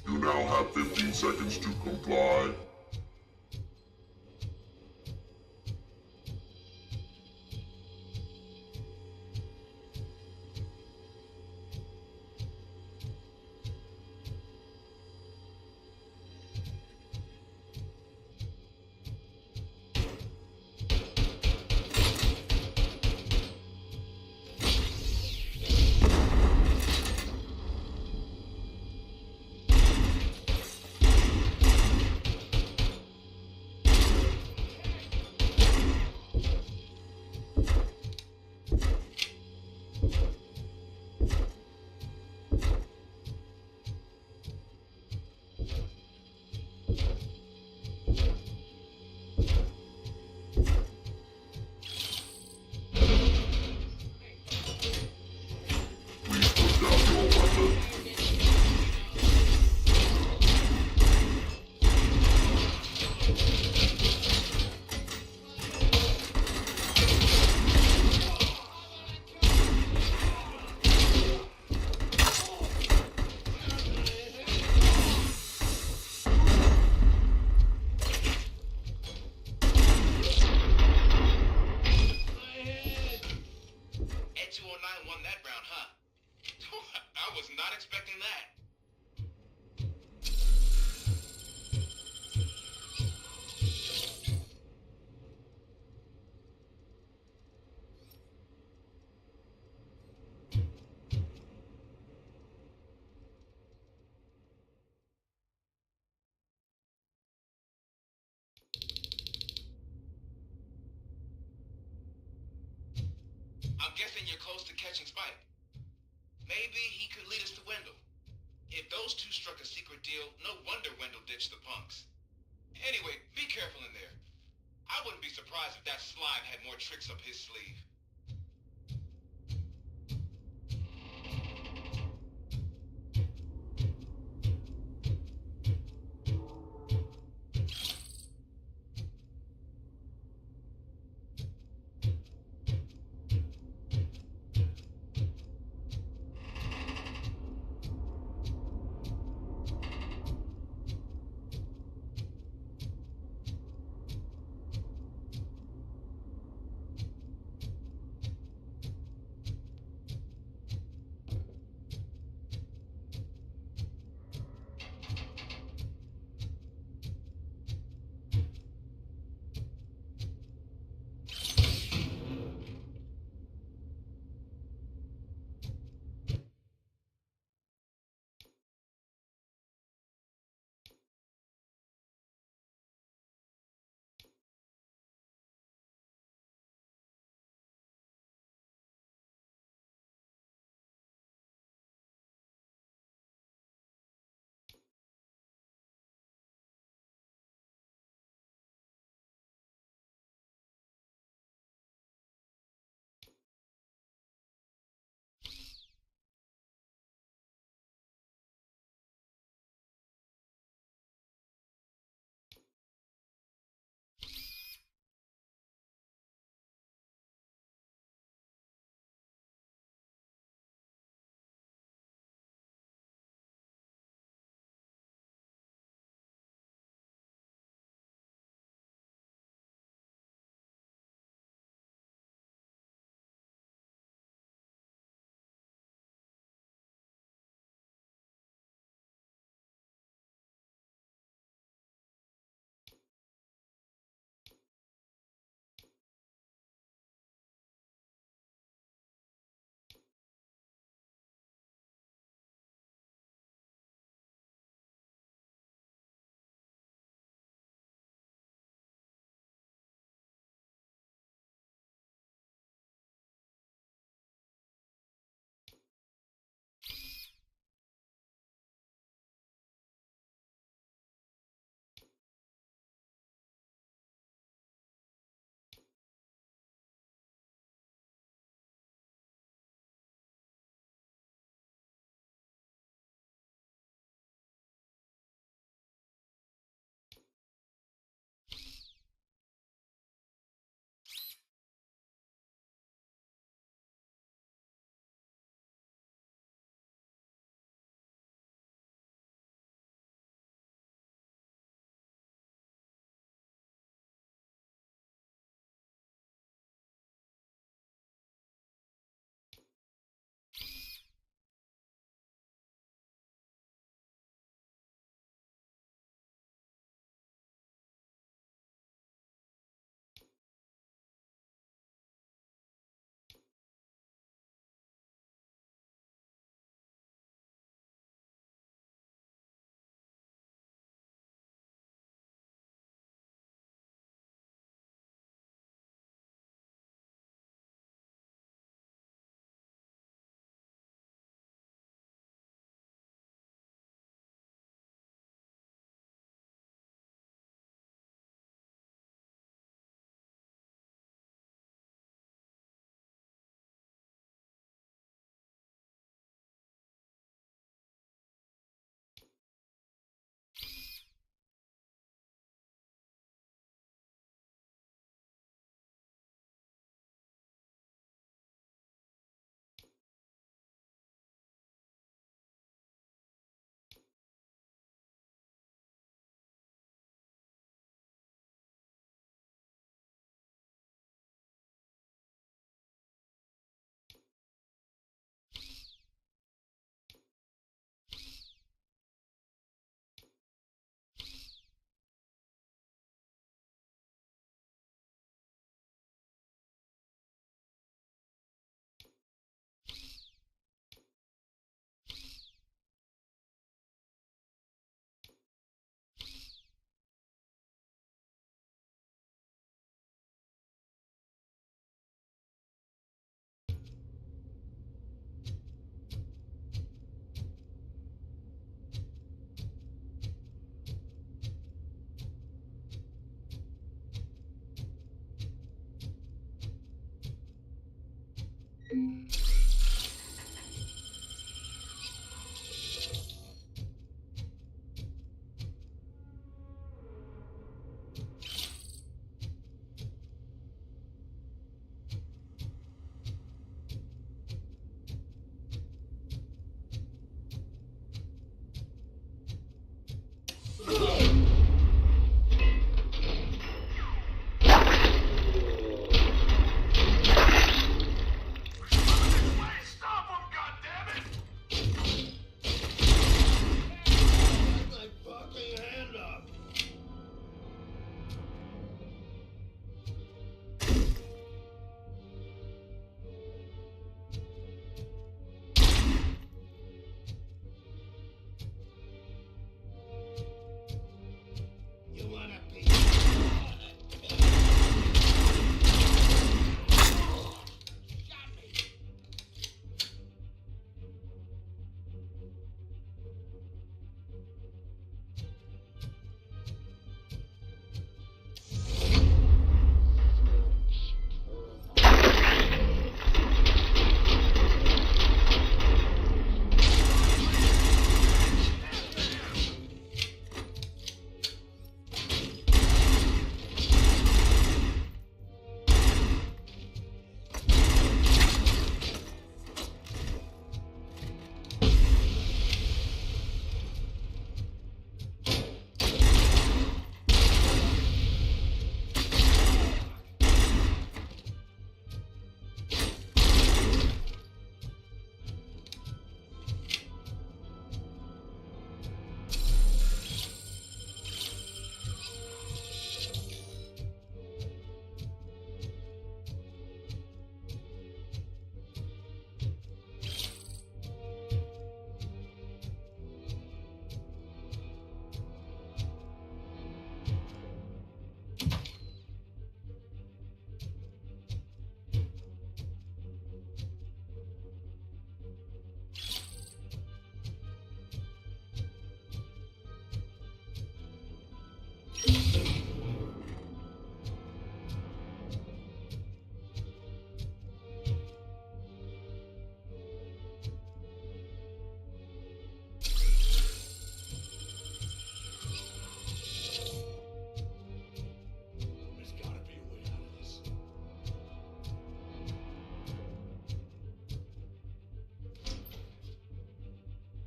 You now have 15 seconds to comply. I'm guessing you're close to catching Spike. Maybe he could lead us to Wendell. If those two struck a secret deal, no wonder Wendell ditched the punks. Anyway, be careful in there. I wouldn't be surprised if that slime had more tricks up his sleeve.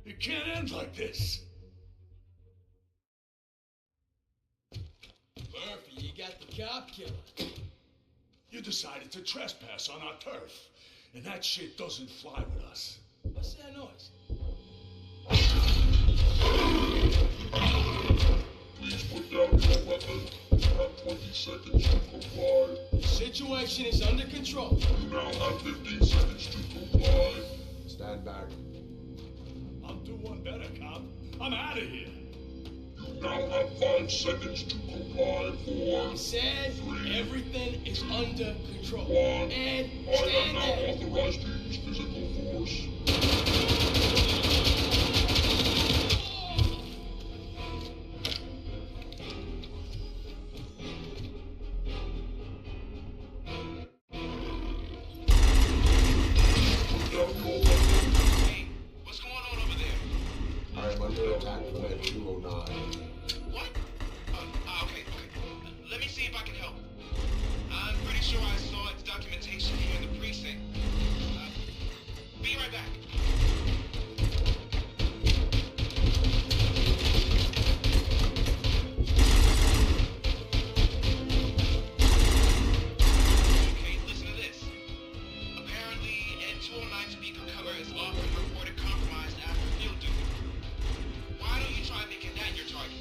It can't end like this. Murphy, you got the cop killer. You decided to trespass on our turf, and that shit doesn't fly with us. What's that noise? Please put down your weapon. You have 20 seconds to comply. The situation is under control. You now have 15 seconds to comply. Stand back. I'll do one better, cop. I'm out of here. You now have 5 seconds to comply. 4, I said 3, everything is under control. 1. And I am stand now there. authorized to use physical force. Put down your weapon. Hey, what's going on over there? I am under attack from at 209. What? Okay. Let me see if I can help. I'm pretty sure I saw its documentation here in the precinct. Be right back. Okay, listen to this. Apparently, N209 speaker cover is often reported compromised after field duty. Why don't you try making that your target?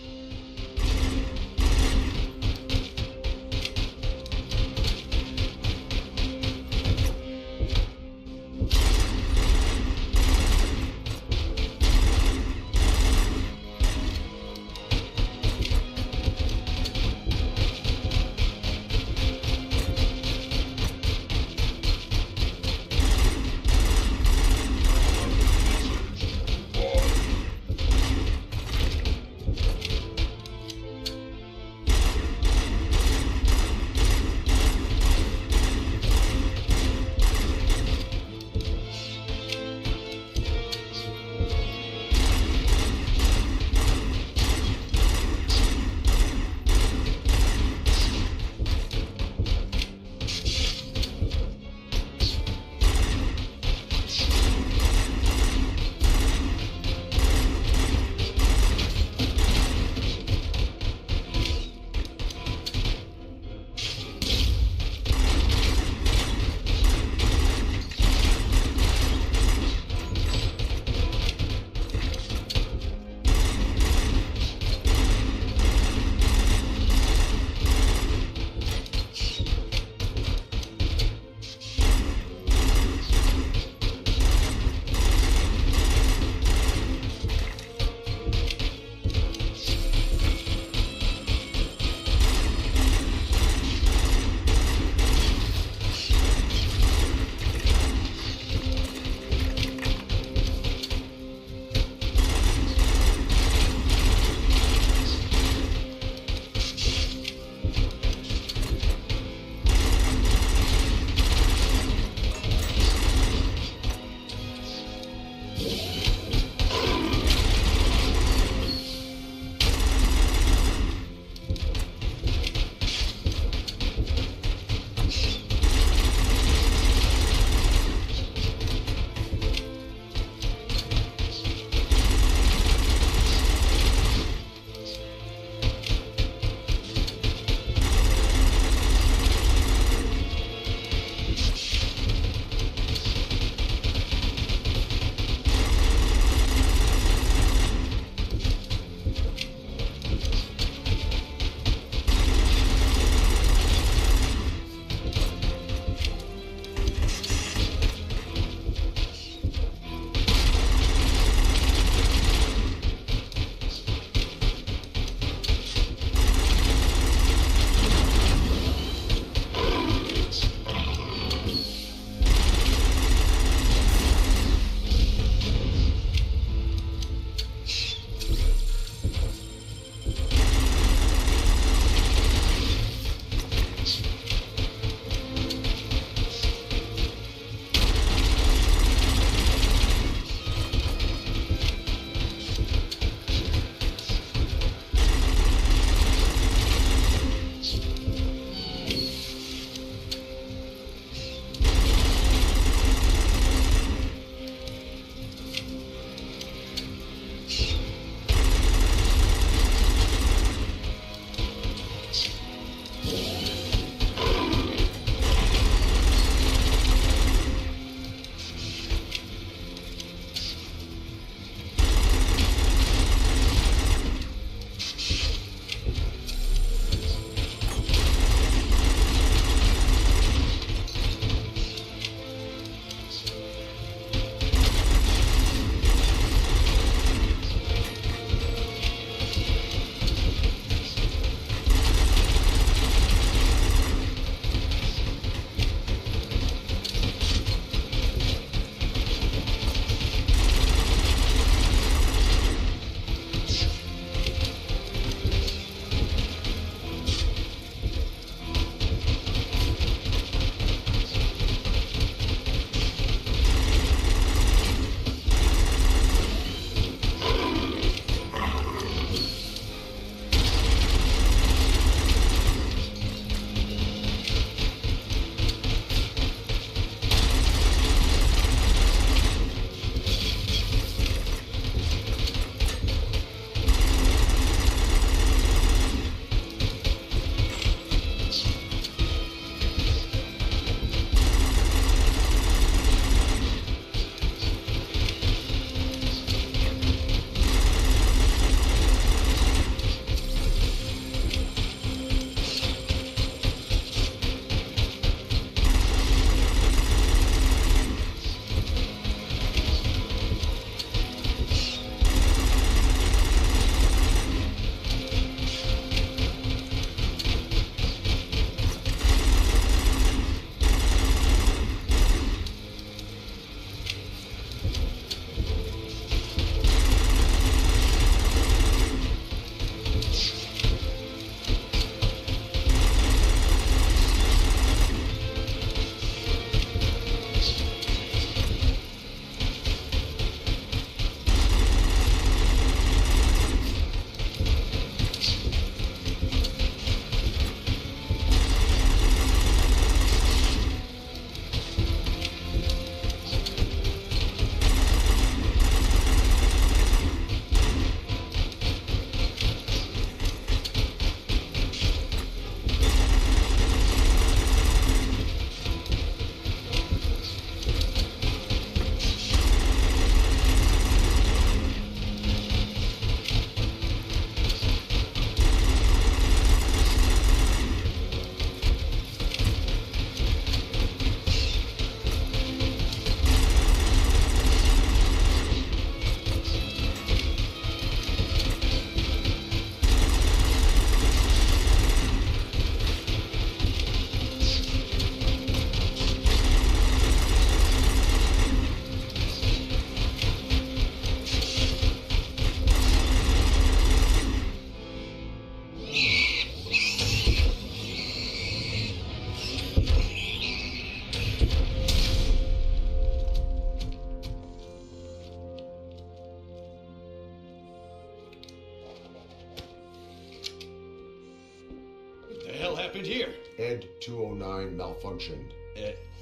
here? Ed 209 malfunctioned.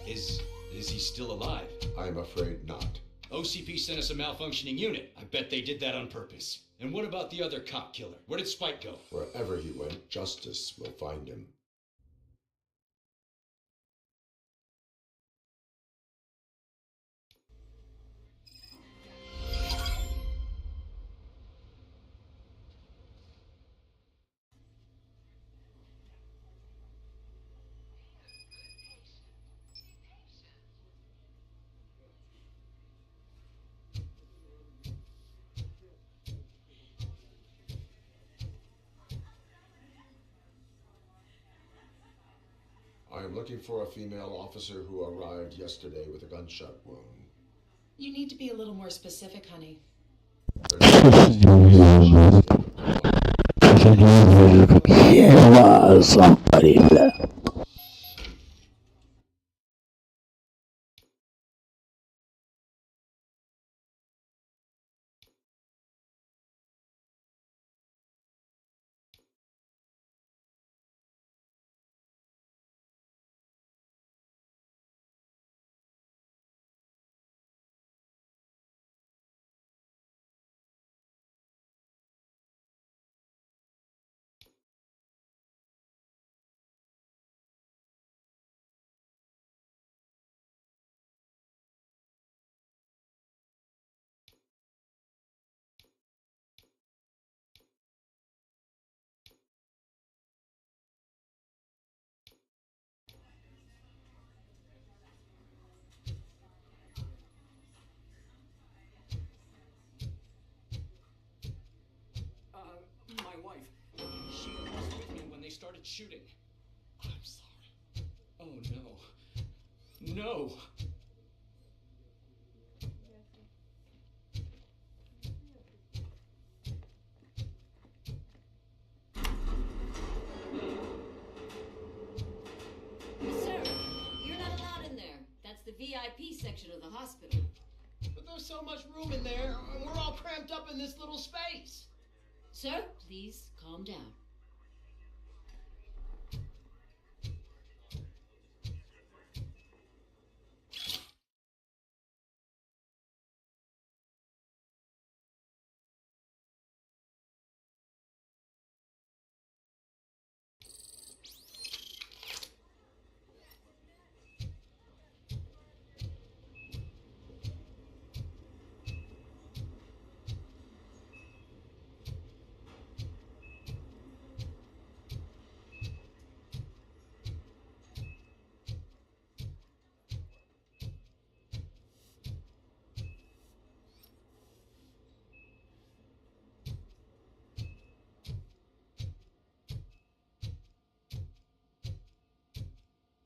Is he still alive? I'm afraid not. OCP sent us a malfunctioning unit. I bet they did that on purpose. And what about the other cop killer? Where did Spike go? Wherever he went, justice will find him. I am looking for a female officer who arrived yesterday with a gunshot wound. You need to be a little more specific, honey. Somebody left. My wife. She was with me when they started shooting. I'm sorry. Oh, no. No! Sir, you're not allowed in there. That's the VIP section of the hospital. But there's so much room in there, and we're all cramped up in this little space. Sir, please calm down.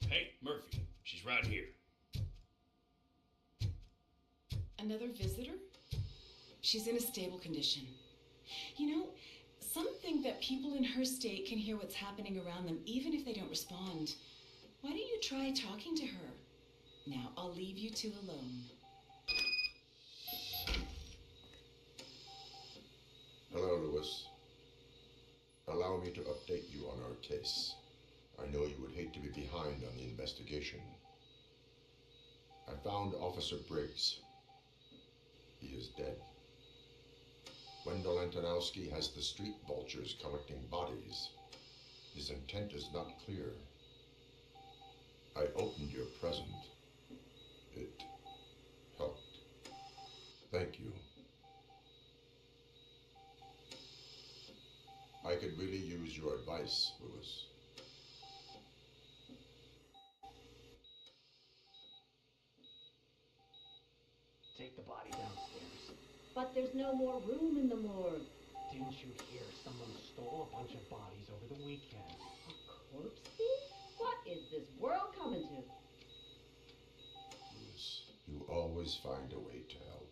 Hey, Murphy. She's right here. Another visitor? She's in a stable condition. You know, some think that people in her state can hear what's happening around them even if they don't respond. Why don't you try talking to her? Now, I'll leave you two alone. Hello, Lewis. Allow me to update you on our case. I know you would hate to be behind on the investigation. I found Officer Briggs. He is dead. Wendell Antonowski has the street vultures collecting bodies. His intent is not clear. I opened your present. It helped. Thank you. I could really use your advice, Lewis. Take the body downstairs. But there's no more room in the morgue. Didn't you hear someone stole a bunch of bodies over the weekend? A corpse thief? What is this world coming to? Lewis, you always find a way to help.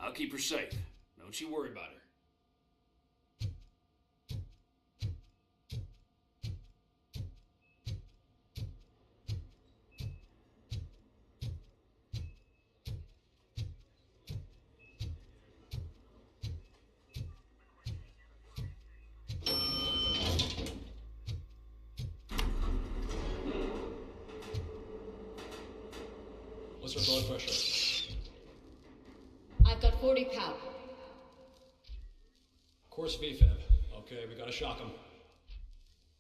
I'll keep her safe. Don't you worry about her. What's her blood pressure? I've got 40 power. Course VFib. Okay, we gotta shock him.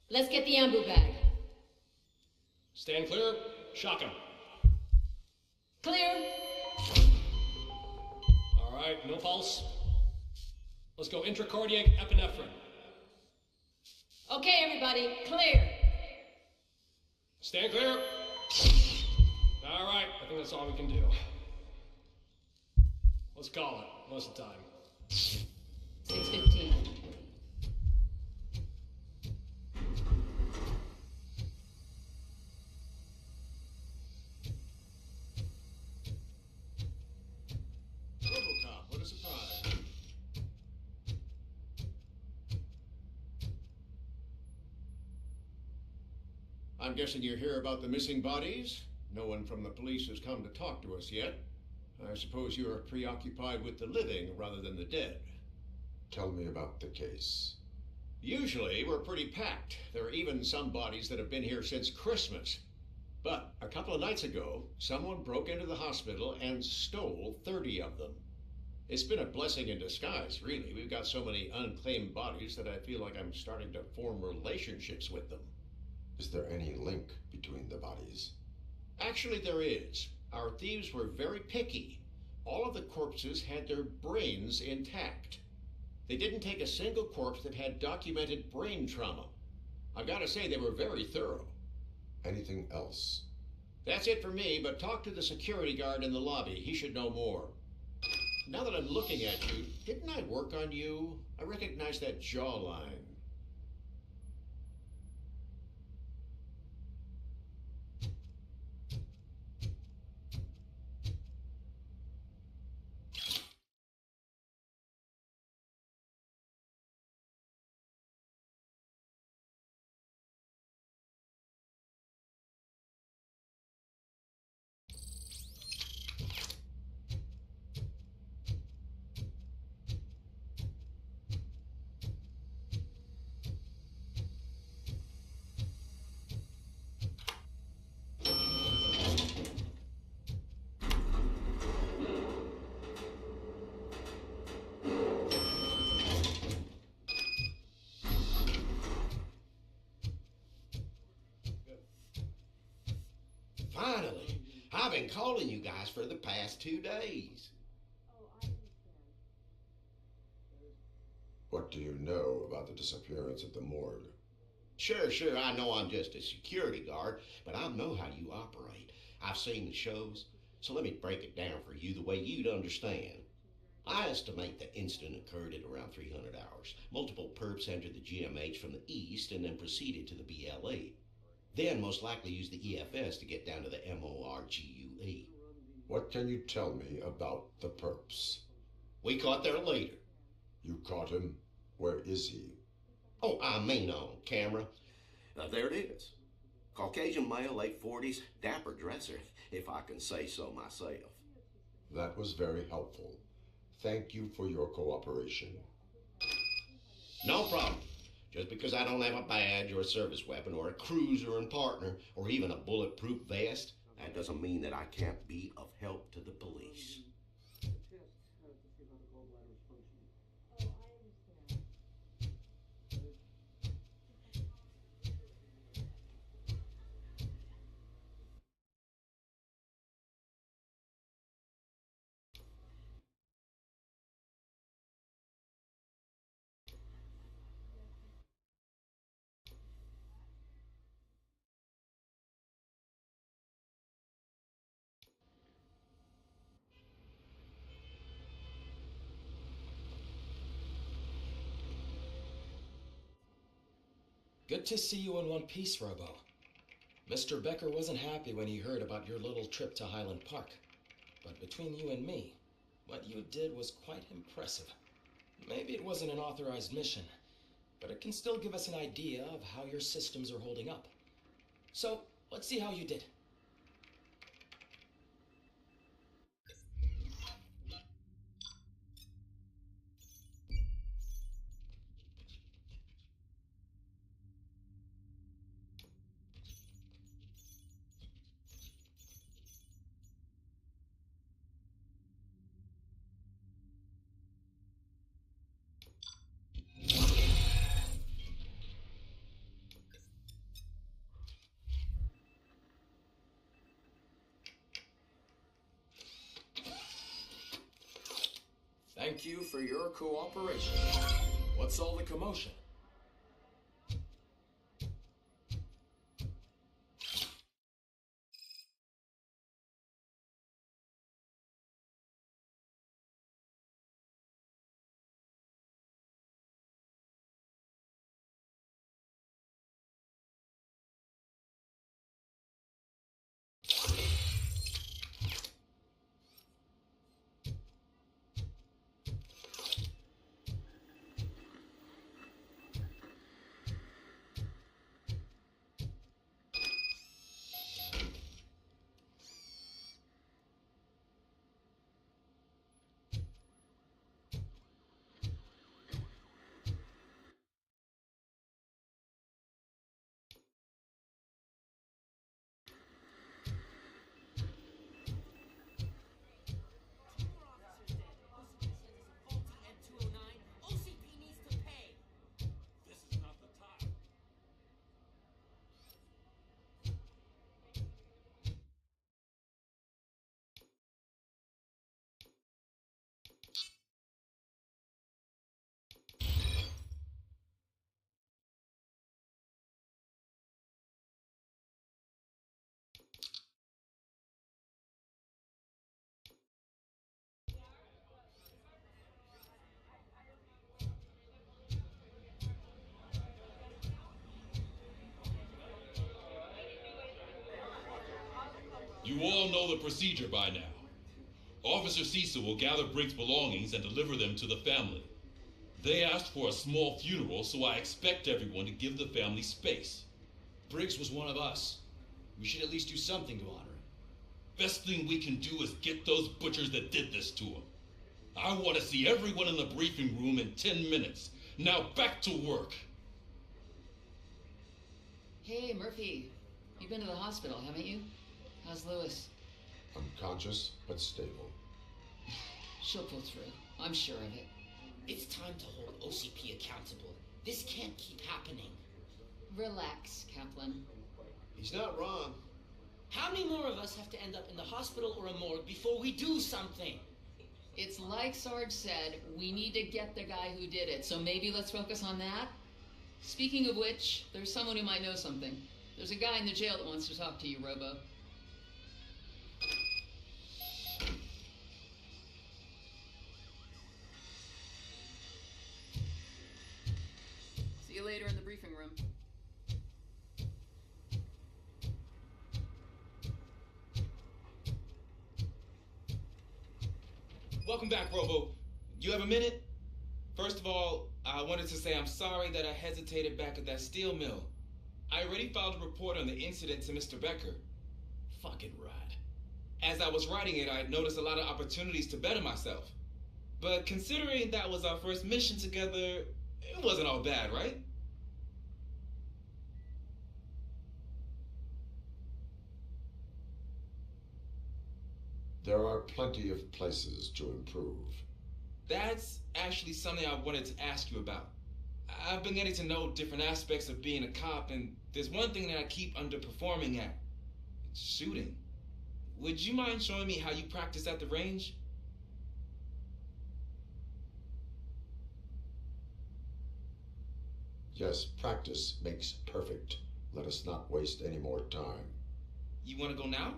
Let's get the ambu bag. Stand clear. Shock him. Clear. All right, no pulse. Let's go intracardiac epinephrine. Okay, everybody, clear. Stand clear. All right, I think that's all we can do. Let's call it. What's the time? 6:15. Robocop, what a surprise. I'm guessing you're here about the missing bodies? No one from the police has come to talk to us yet. I suppose you are preoccupied with the living rather than the dead. Tell me about the case. Usually, we're pretty packed. There are even some bodies that have been here since Christmas. But a couple of nights ago, someone broke into the hospital and stole 30 of them. It's been a blessing in disguise, really. We've got so many unclaimed bodies that I feel like I'm starting to form relationships with them. Is there any link between the bodies? Actually, there is. Our thieves were very picky. All of the corpses had their brains intact. They didn't take a single corpse that had documented brain trauma. I've got to say, they were very thorough. Anything else? That's it for me, but talk to the security guard in the lobby. He should know more. Now that I'm looking at you, didn't I work on you? I recognize that jawline. Finally, I've been calling you guys for the past 2 days. What do you know about the disappearance at the morgue? Sure, I know I'm just a security guard, but I know how you operate. I've seen the shows, so let me break it down for you the way you'd understand. I estimate the incident occurred at around 300 hours. Multiple perps entered the GMH from the east and then proceeded to the BLE. Then most likely used the EFS to get down to the MORGUE. What can you tell me about the perps? We caught their leader. You caught him? Where is he? Oh, I mean on camera. There it is. Caucasian male, late 40s, dapper dresser, if I can say so myself. That was very helpful. Thank you for your cooperation. No problem. Just because I don't have a badge or a service weapon or a cruiser and partner or even a bulletproof vest, that doesn't mean that I can't be of help to the police. Good to see you in one piece, Robo. Mr. Becker wasn't happy when he heard about your little trip to Highland Park. But between you and me, What you did was quite impressive. Maybe it wasn't an authorized mission, but it can still give us an idea of how your systems are holding up. So, let's see how you did. Thank you for your cooperation. What's all the commotion? You all know the procedure by now. Officer Cecil will gather Briggs' belongings and deliver them to the family. They asked for a small funeral, so I expect everyone to give the family space. Briggs was one of us. We should at least do something to honor him. Best thing we can do is get those butchers that did this to him. I want to see everyone in the briefing room in 10 minutes. Now back to work. Hey, Murphy. You've been to the hospital, haven't you? How's Lewis? Unconscious, but stable. She'll pull through. I'm sure of it. It's time to hold OCP accountable. This can't keep happening. Relax, Kaplan. He's not wrong. How many more of us have to end up in the hospital or a morgue before we do something? It's like Sarge said, we need to get the guy who did it, so maybe let's focus on that? Speaking of which, there's someone who might know something. There's a guy in the jail that wants to talk to you, Robo. See you later in the briefing room. Welcome back, Robo. You have a minute? First of all, I wanted to say I'm sorry that I hesitated back at that steel mill. I already filed a report on the incident to Mr. Becker. Fucking rat. As I was writing it, I noticed a lot of opportunities to better myself. But considering that was our first mission together, it wasn't all bad, right? There are plenty of places to improve. That's actually something I wanted to ask you about. I've been getting to know different aspects of being a cop, and there's one thing that I keep underperforming at. It's shooting. Would you mind showing me how you practice at the range? Yes, practice makes perfect. Let us not waste any more time. You want to go now?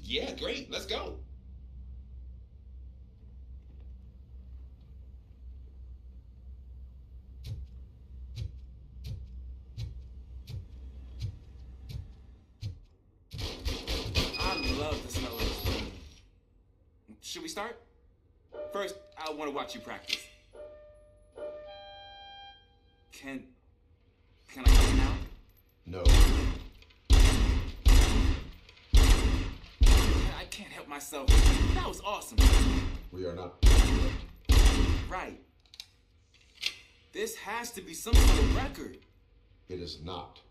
Yeah, great. Let's go. I love the smell of this room. Should we start? I want to watch you practice. Can I come now? No. I can't help myself. That was awesome. We are not. Right. This has to be some sort of record. It is not.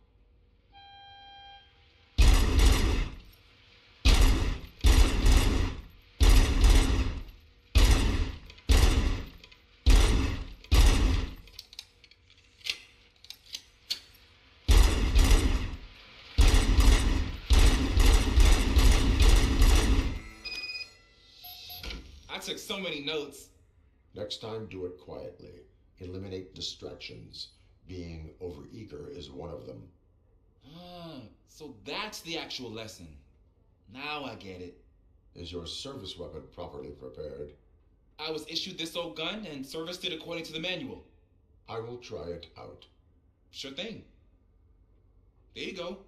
I took so many notes. Next time, do it quietly. Eliminate distractions. Being overeager is one of them. Ah, so that's the actual lesson. Now I get it. Is your service weapon properly prepared? I was issued this old gun and serviced it according to the manual. I will try it out. Sure thing. There you go.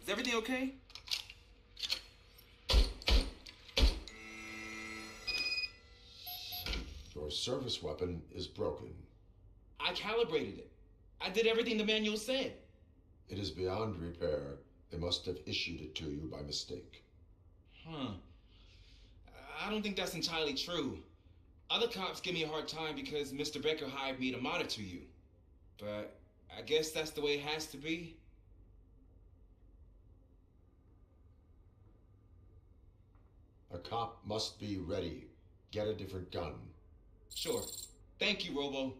Is everything okay? Your service weapon is broken. I calibrated it. I did everything the manual said. It is beyond repair. They must have issued it to you by mistake. I don't think that's entirely true. Other cops give me a hard time because Mr. Becker hired me to monitor you. But I guess that's the way it has to be. A cop must be ready. Get a different gun. Sure. Thank you, Robo.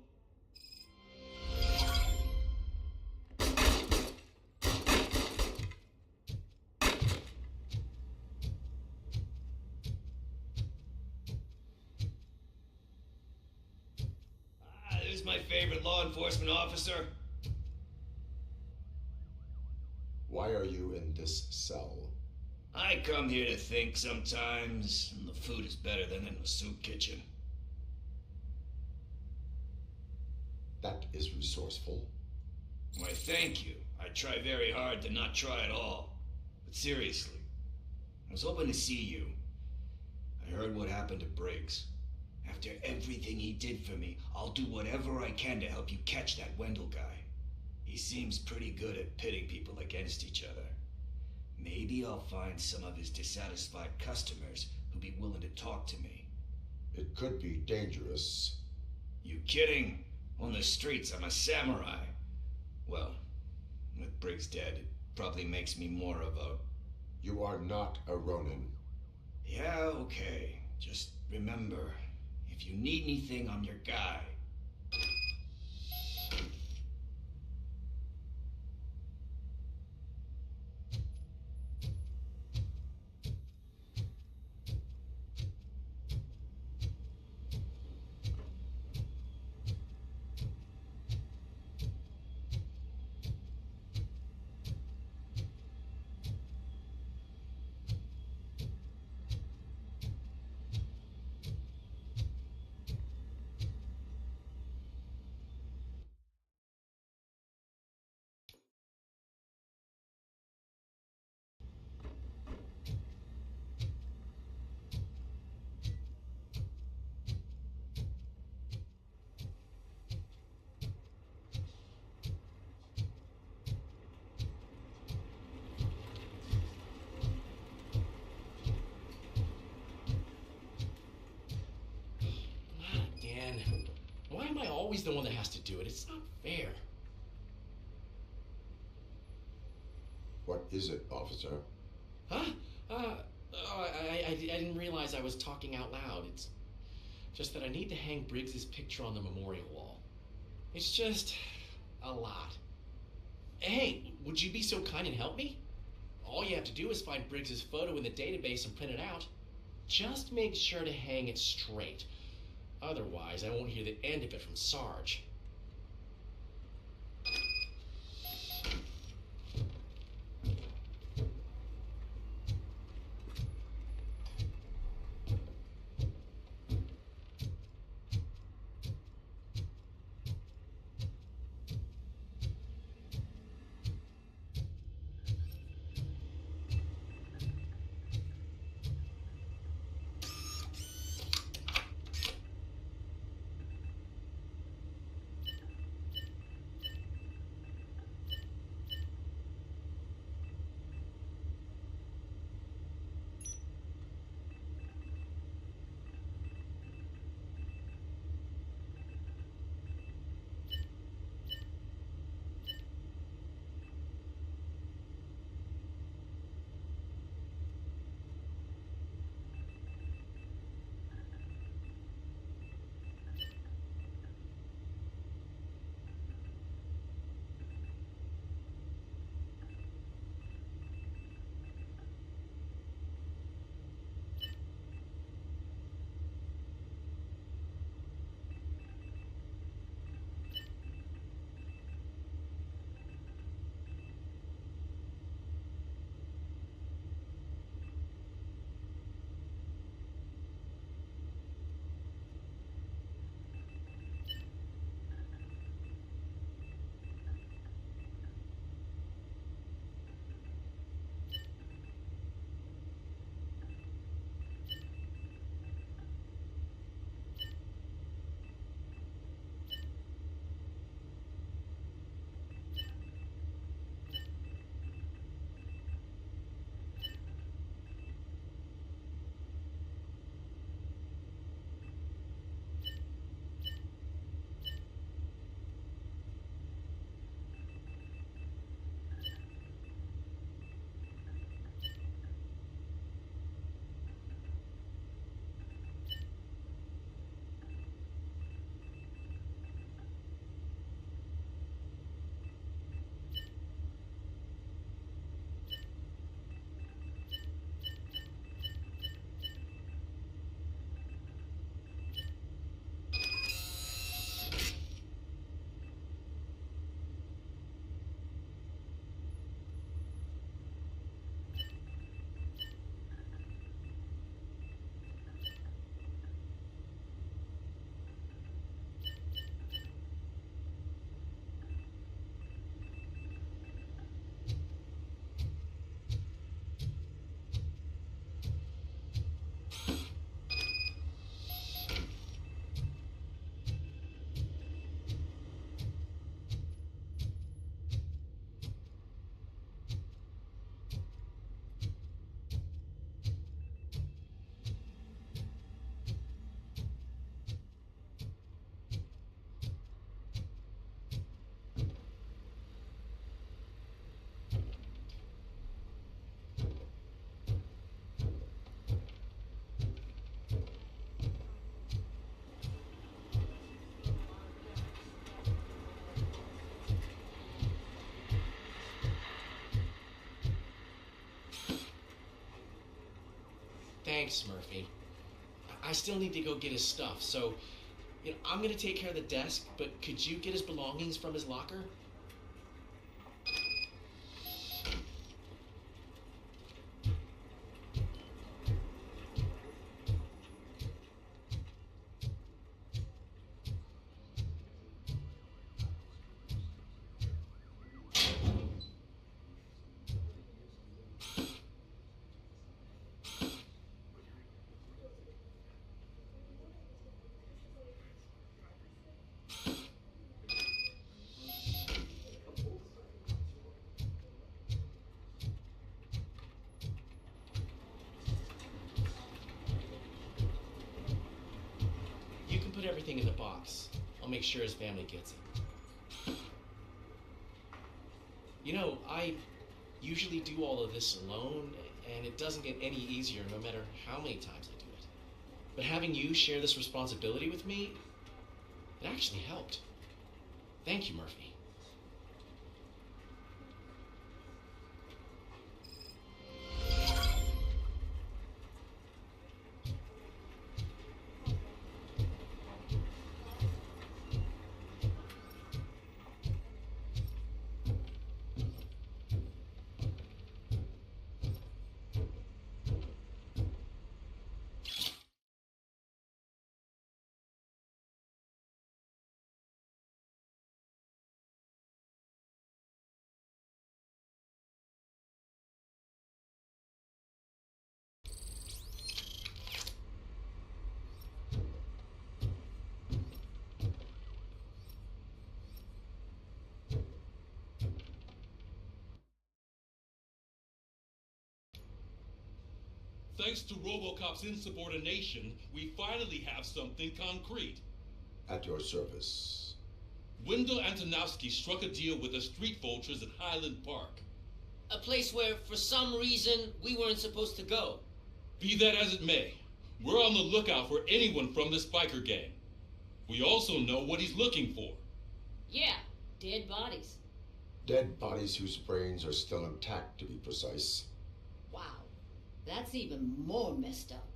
This is my favorite law enforcement officer. Why are you in this cell? I come here to think sometimes, and the food is better than in the soup kitchen. That is resourceful. Why, thank you. I try very hard to not try at all. But seriously, I was hoping to see you. I heard what happened to Briggs. After everything he did for me, I'll do whatever I can to help you catch that Wendell guy. He seems pretty good at pitting people against each other. Maybe I'll find some of his dissatisfied customers who'll be willing to talk to me. It could be dangerous. You kidding? On the streets, I'm a samurai. Well, with Briggs dead, it probably makes me more of a... You are not a Ronin. Yeah, okay. Just remember, if you need anything, I'm your guy. Why am I always the one that has to do it? It's not fair. What is it, officer? Huh? I didn't realize I was talking out loud. It's just that I need to hang Briggs's picture on the memorial wall. It's just a lot. Hey, would you be so kind and help me? All you have to do is find Briggs's photo in the database and print it out. Just make sure to hang it straight. Otherwise, I won't hear the end of it from Sarge. Thanks, Murphy. I still need to go get his stuff, so I'm gonna take care of the desk, but could you get his belongings from his locker? Put everything in the box. I'll make sure his family gets it. I usually do all of this alone, and it doesn't get any easier no matter how many times I do it. But having you share this responsibility with me, it actually helped. Thank you, Murphy. Thanks to Robocop's insubordination, we finally have something concrete. At your service. Wendell Antonowski struck a deal with the street vultures at Highland Park. A place where, for some reason, we weren't supposed to go. Be that as it may, we're on the lookout for anyone from this biker gang. We also know what he's looking for. Yeah, dead bodies. Dead bodies whose brains are still intact, to be precise. Wow, that's even more messed up.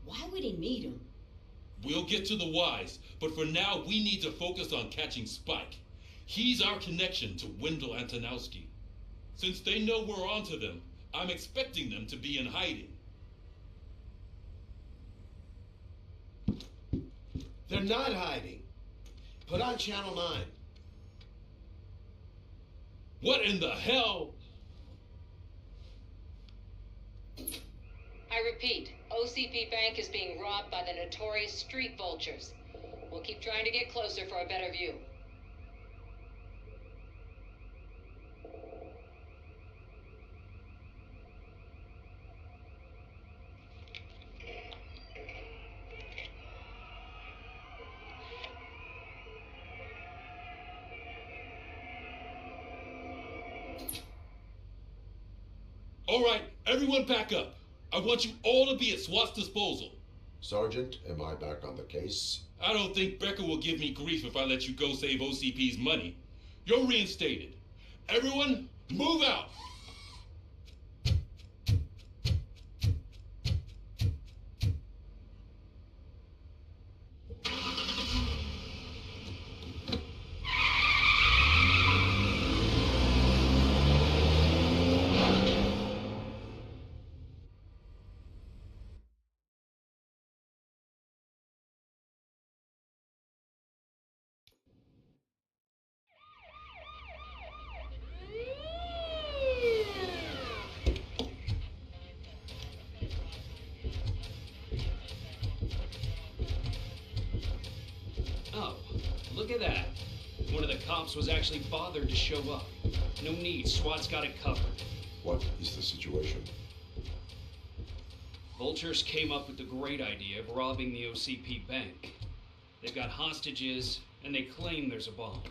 Why would he need them? We'll get to the whys, but for now we need to focus on catching Spike. He's our connection to Wendell Antonowski. Since they know we're onto them, I'm expecting them to be in hiding. They're not hiding. Put on Channel 9. What in the hell? I repeat, OCP Bank is being robbed by the notorious street vultures. We'll keep trying to get closer for a better view. All right, everyone back up. I want you all to be at SWAT's disposal. Sergeant, am I back on the case? I don't think Becker will give me grief if I let you go save OCP's money. You're reinstated. Everyone, move out! Look at that. One of the cops was actually bothered to show up. No need, SWAT's got it covered. What is the situation? Vultures came up with the great idea of robbing the OCP bank. They've got hostages, and they claim there's a bomb.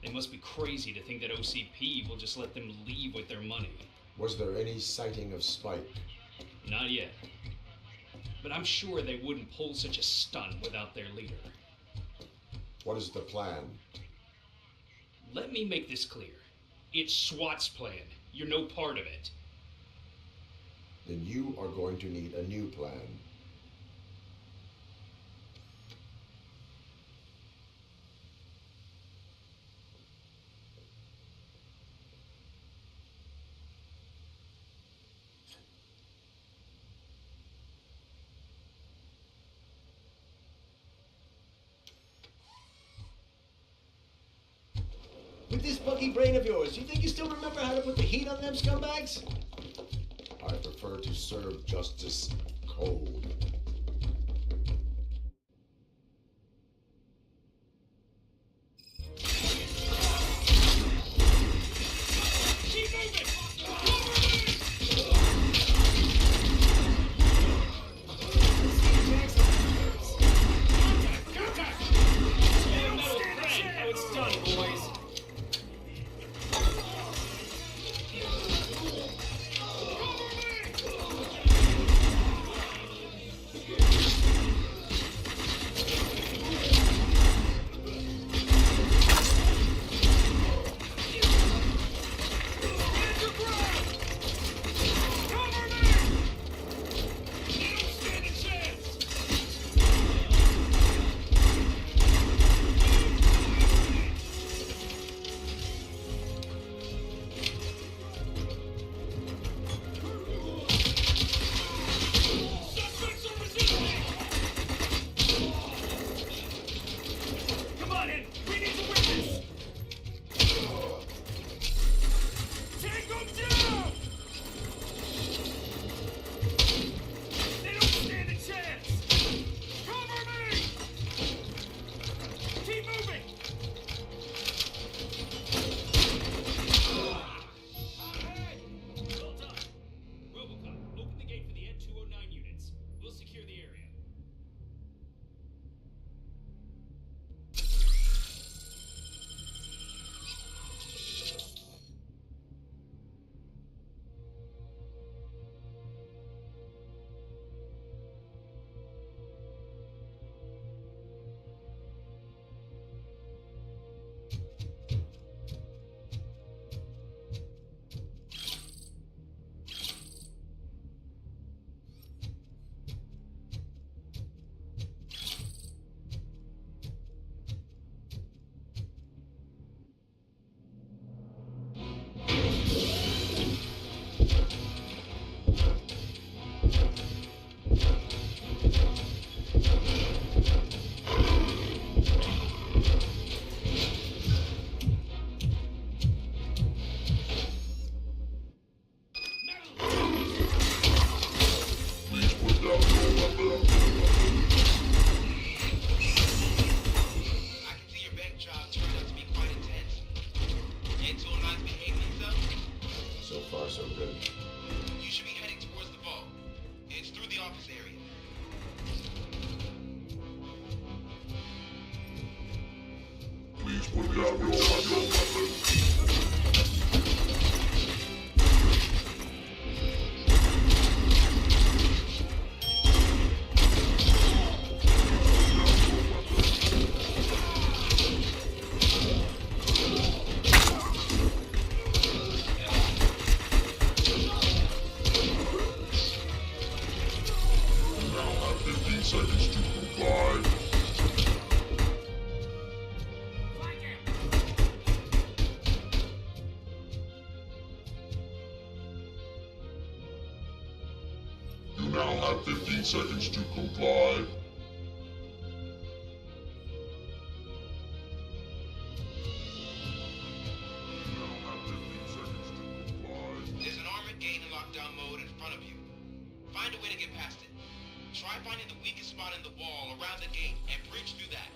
They must be crazy to think that OCP will just let them leave with their money. Was there any sighting of Spike? Not yet. But I'm sure they wouldn't pull such a stunt without their leader. What is the plan? Let me make this clear. It's SWAT's plan. You're no part of it. then you are going to need a new plan. With this buggy brain of yours, you think you still remember how to put the heat on them scumbags? I prefer to serve justice cold. Keep moving! Contact! Metal friend, how it's done, boys. Come on in! We need to win this! Take them down! They don't stand a chance! Cover me! Keep moving! Well done. Robocop, open the gate for the N209 units. We'll secure the area. I can see your bank job turned out to be quite intense. N209's behaving itself? So far, so good. You should be heading towards the vault. It's through the office area. Please put down your weapon. You now have 15 seconds to comply. You now have 15 seconds to comply. There's an armored gate in lockdown mode in front of you. Find a way to get past it. Try finding the weakest spot in the wall around the gate and breach through that.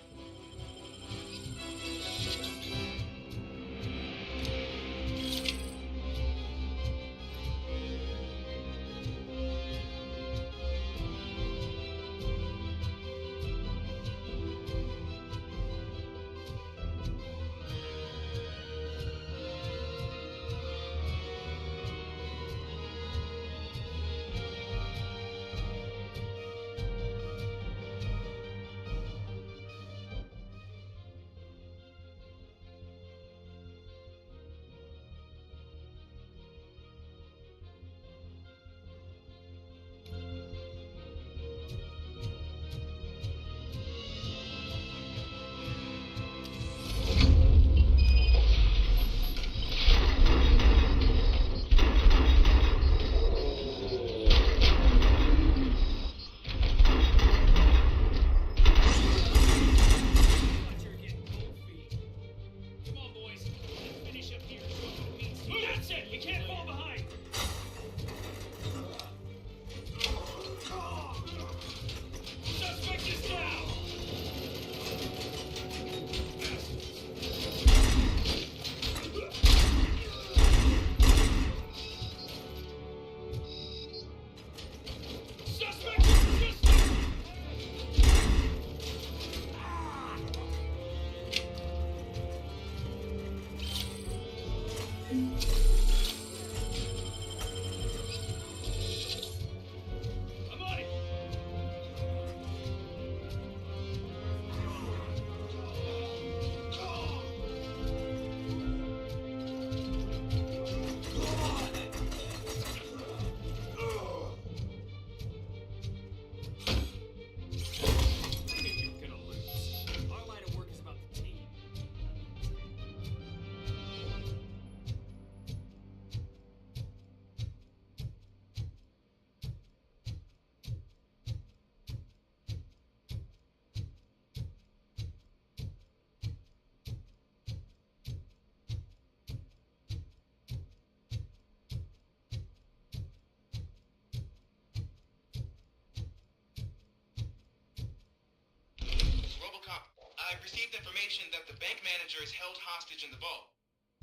I received information that the bank manager is held hostage in the vault.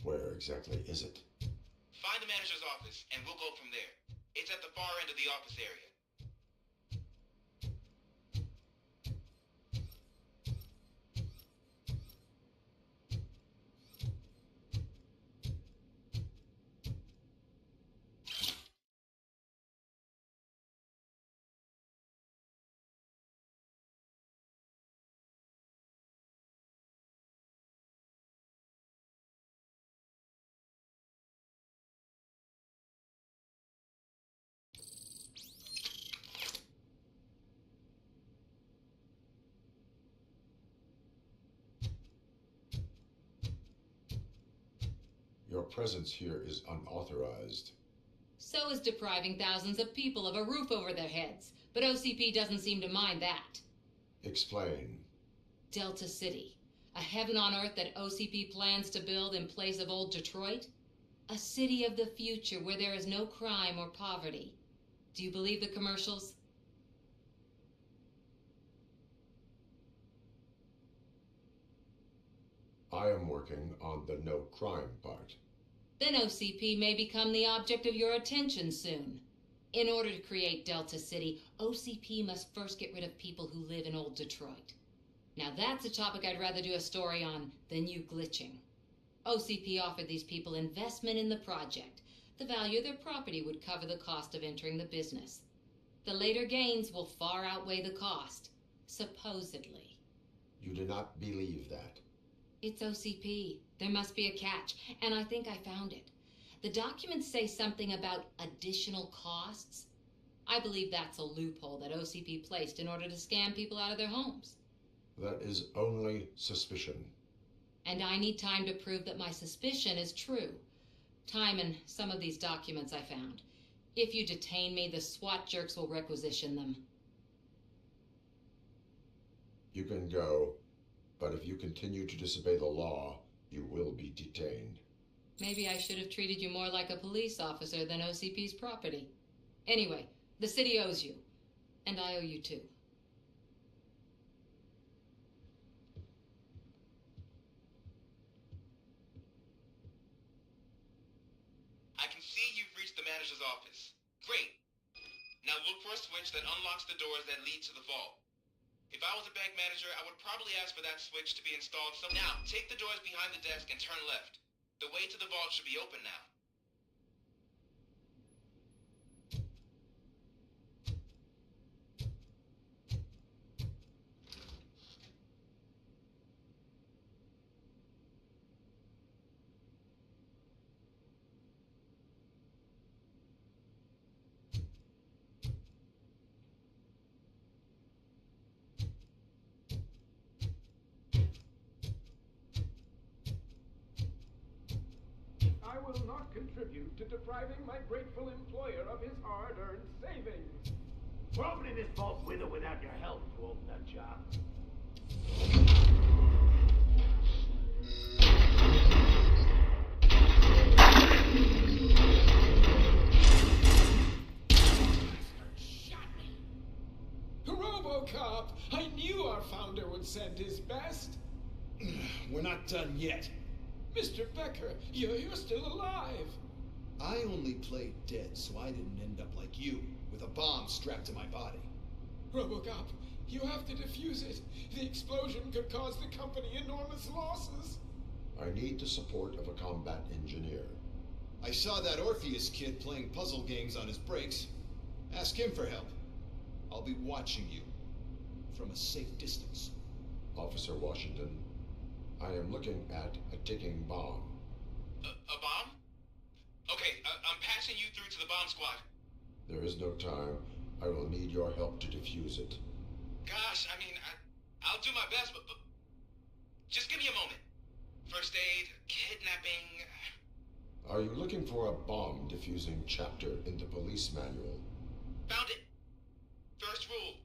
Where exactly is it? Find the manager's office, and we'll go from there. It's at the far end of the office area. Your presence here is unauthorized. So is depriving thousands of people of a roof over their heads. But OCP doesn't seem to mind that. Explain. Delta City. A heaven on earth that OCP plans to build in place of old Detroit? A city of the future where there is no crime or poverty. Do you believe the commercials? I am working on the no crime part. Then OCP may become the object of your attention soon. In order to create Delta City, OCP must first get rid of people who live in old Detroit. Now that's a topic I'd rather do a story on than you glitching. OCP offered these people investment in the project. The value of their property would cover the cost of entering the business. The later gains will far outweigh the cost, supposedly. You do not believe that. It's OCP. There must be a catch, and I think I found it. The documents say something about additional costs. I believe that's a loophole that OCP placed in order to scam people out of their homes. That is only suspicion. And I need time to prove that my suspicion is true. Time and some of these documents I found. If you detain me, the SWAT jerks will requisition them. You can go, but if you continue to disobey the law, you will be detained. Maybe I should have treated you more like a police officer than OCP's property. Anyway, the city owes you. And I owe you too. I can see you've reached the manager's office. Great. Now look for a switch that unlocks the doors that lead to the vault. If I was a bank manager, I would probably ask for that switch to be installed Now, take the doors behind the desk and turn left. The way to the vault should be open now. I will not contribute to depriving my grateful employer of his hard-earned savings. We're opening this vault with or without your help, you old nut job. Robocop! I knew our founder would send his best. We're not done yet. Mr. Becker, you're still alive. I only played dead, so I didn't end up like you, with a bomb strapped to my body. Robocop, you have to defuse it. The explosion could cause the company enormous losses. I need the support of a combat engineer. I saw that Orpheus kid playing puzzle games on his breaks. Ask him for help. I'll be watching you from a safe distance. Officer Washington, I am looking at a ticking bomb. A bomb? Okay, I'm passing you through to the bomb squad. There is no time. I will need your help to defuse it. Gosh, I mean, I'll do my best, but just give me a moment. First aid, kidnapping... Are you looking for a bomb defusing chapter in the police manual? Found it. First rule,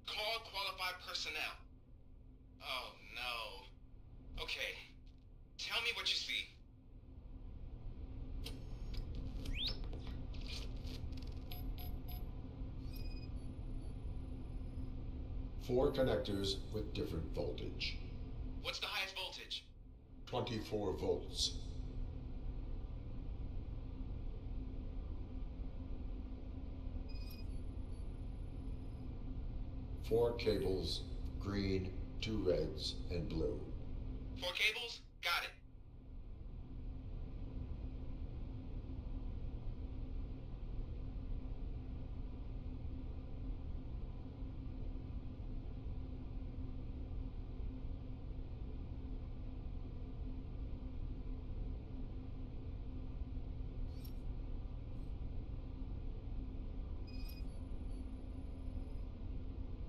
call qualified personnel. Oh, no. Okay, tell me what you see. Four connectors with different voltage. What's the highest voltage? 24 volts. Four cables, green, 2 reds, and blue. 4 cables? Got it.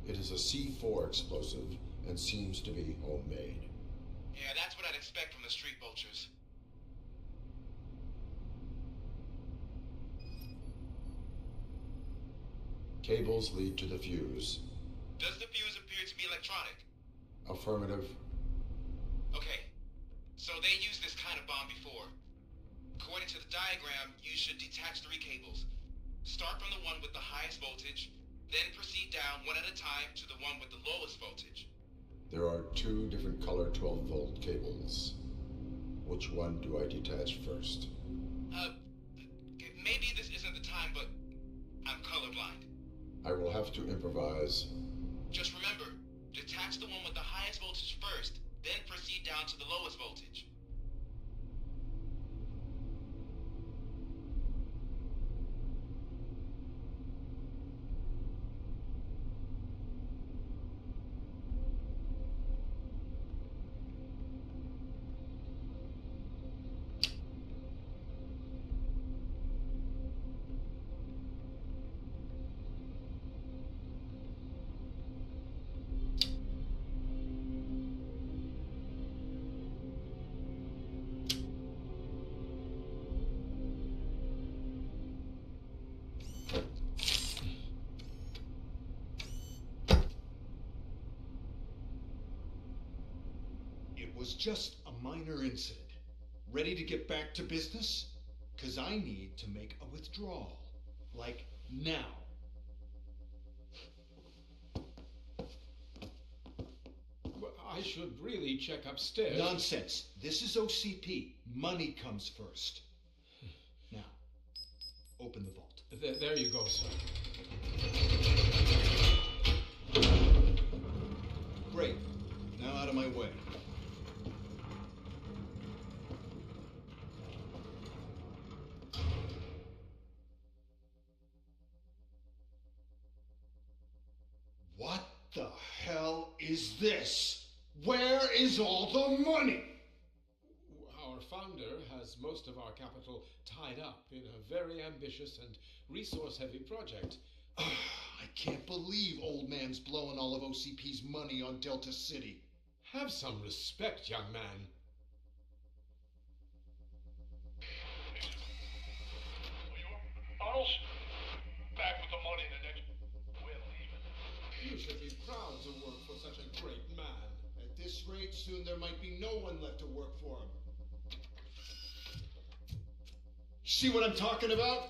It is a C4 explosive and seems to be homemade. Yeah, that's what I'd expect from the street vultures. Cables lead to the fuse. Does the fuse appear to be electronic? Affirmative. Okay, so they used this kind of bomb before. According to the diagram, you should detach 3 cables. Start from the one with the highest voltage, then proceed down one at a time to the one with the lowest voltage. There are 2 different color 12-volt cables. Which one do I detach first? Maybe this isn't the time, but I'm colorblind. I will have to improvise. Just remember, detach the one with the highest voltage first, then proceed down to the lowest voltage. It was just a minor incident. Ready to get back to business? 'Cause I need to make a withdrawal. Like now. Well, I should really check upstairs. Nonsense. This is OCP. Money comes first. Now, open the vault. There you go, sir. Great. Now out of my way. What the hell is this? Where is all the money? Our founder has most of our capital tied up in a very ambitious and resource-heavy project. I can't believe old man's blowing all of OCP's money on Delta City. Have some respect, young man. Bottles? Back with the money the next... We're leaving. You should be proud to work for such a great man. At this rate, soon there might be no one left to work for him. See what I'm talking about?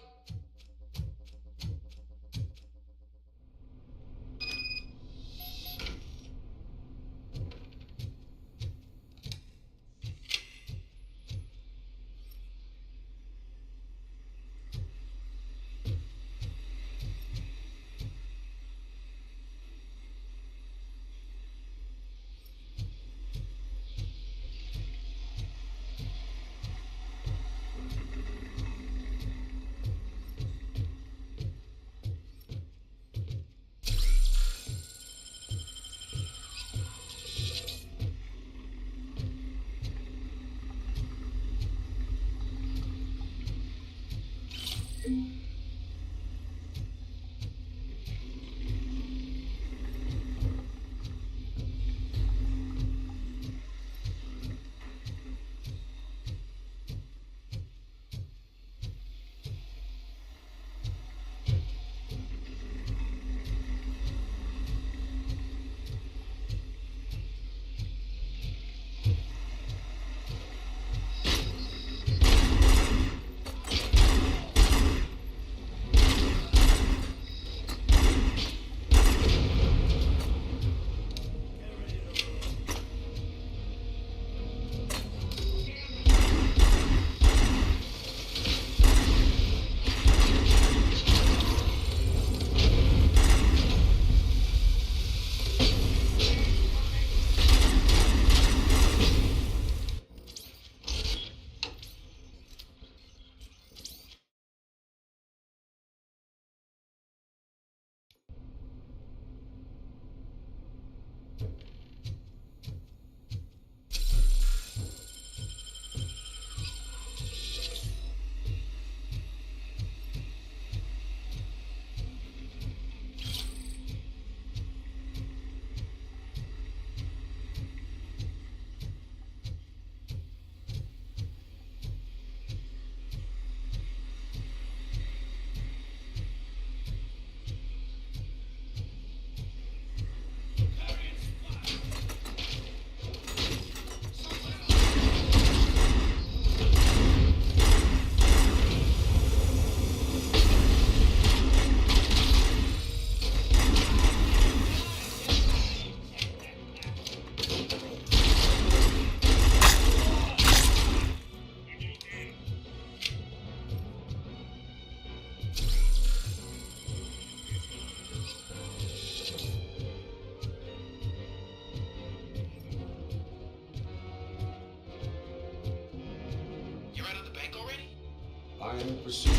and proceed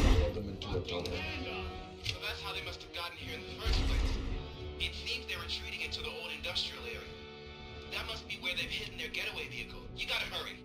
follow them into a tunnel. So that's how they must have gotten here in the first place. It seems they're retreating into the old industrial area. That must be where they've hidden their getaway vehicle. You gotta hurry.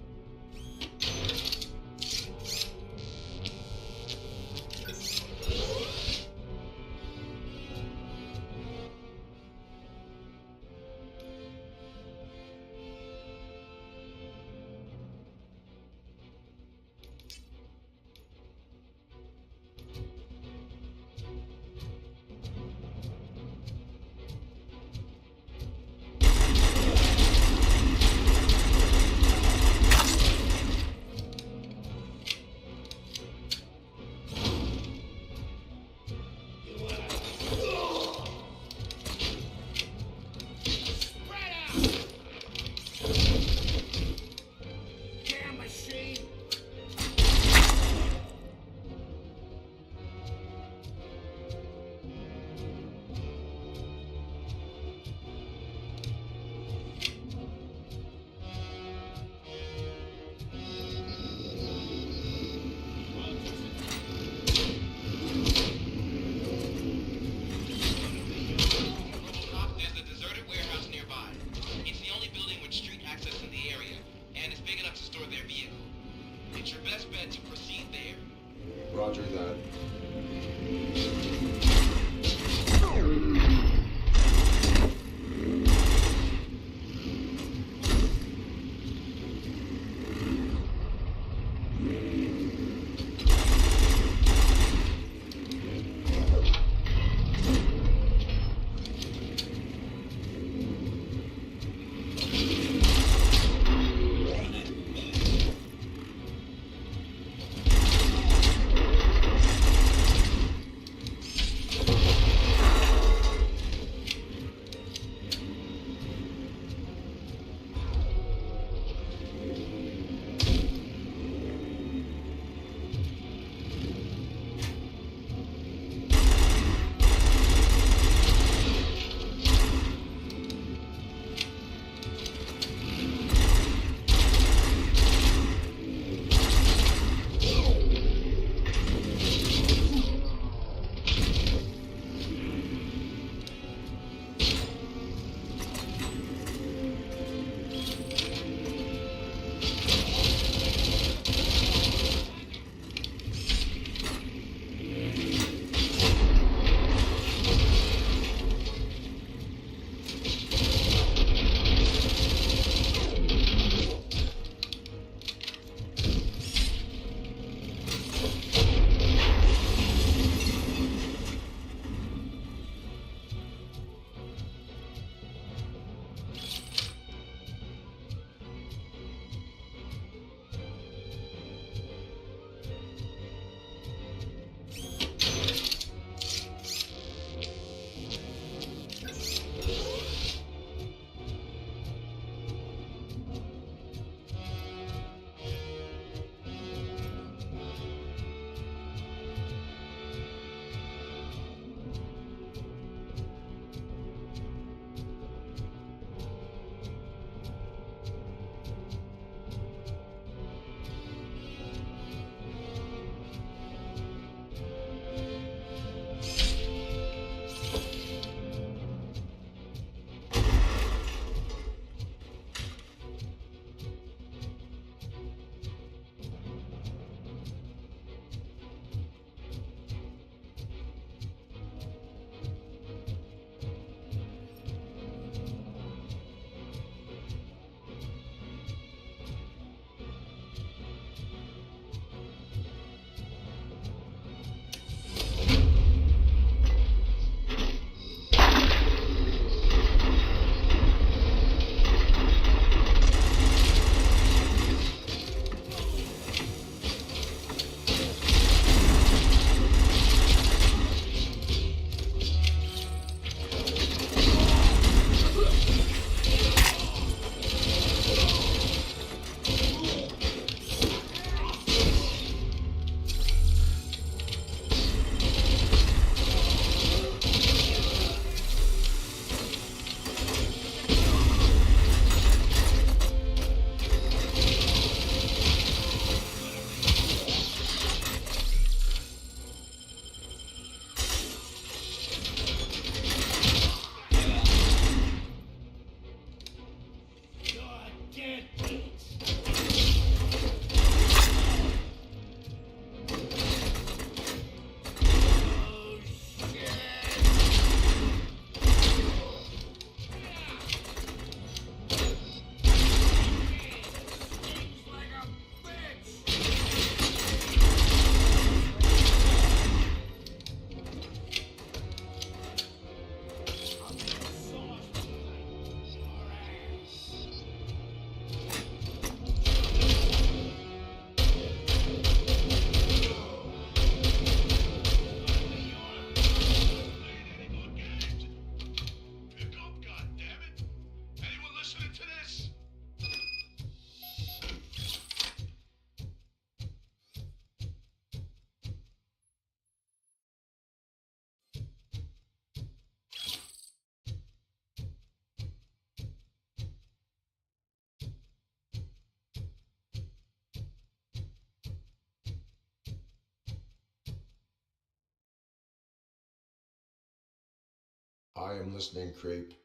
I am listening, Creep.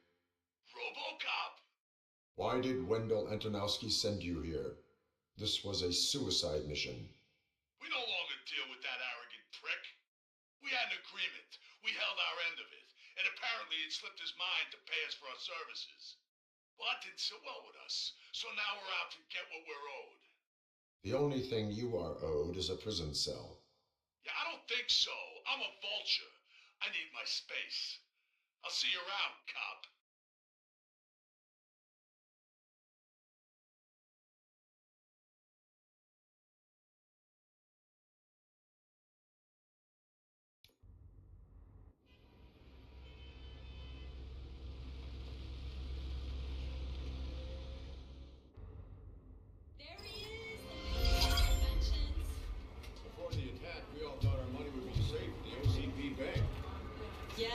Robocop! Why did Wendell Antonowski send you here? This was a suicide mission. We no longer deal with that arrogant prick. We had an agreement. We held our end of it. And apparently it slipped his mind to pay us for our services. Well, that didn't sit well with us. So now we're out to get what we're owed. The only thing you are owed is a prison cell. Yeah, I don't think so. I'm a vulture. I need my space. I'll see you around, cop. Before the attack, we all thought our money would be safe at the OCP bank. Yeah,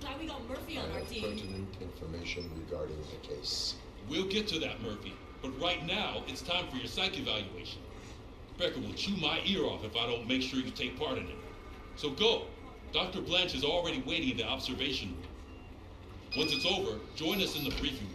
glad we got Murphy on I our have team. pertinent information regarding the case. We'll get to that, Murphy. But right now, it's time for your psych evaluation. Becker will chew my ear off if I don't make sure you take part in it. So go. Dr. Blanche is already waiting in the observation room. Once it's over, join us in the briefing room.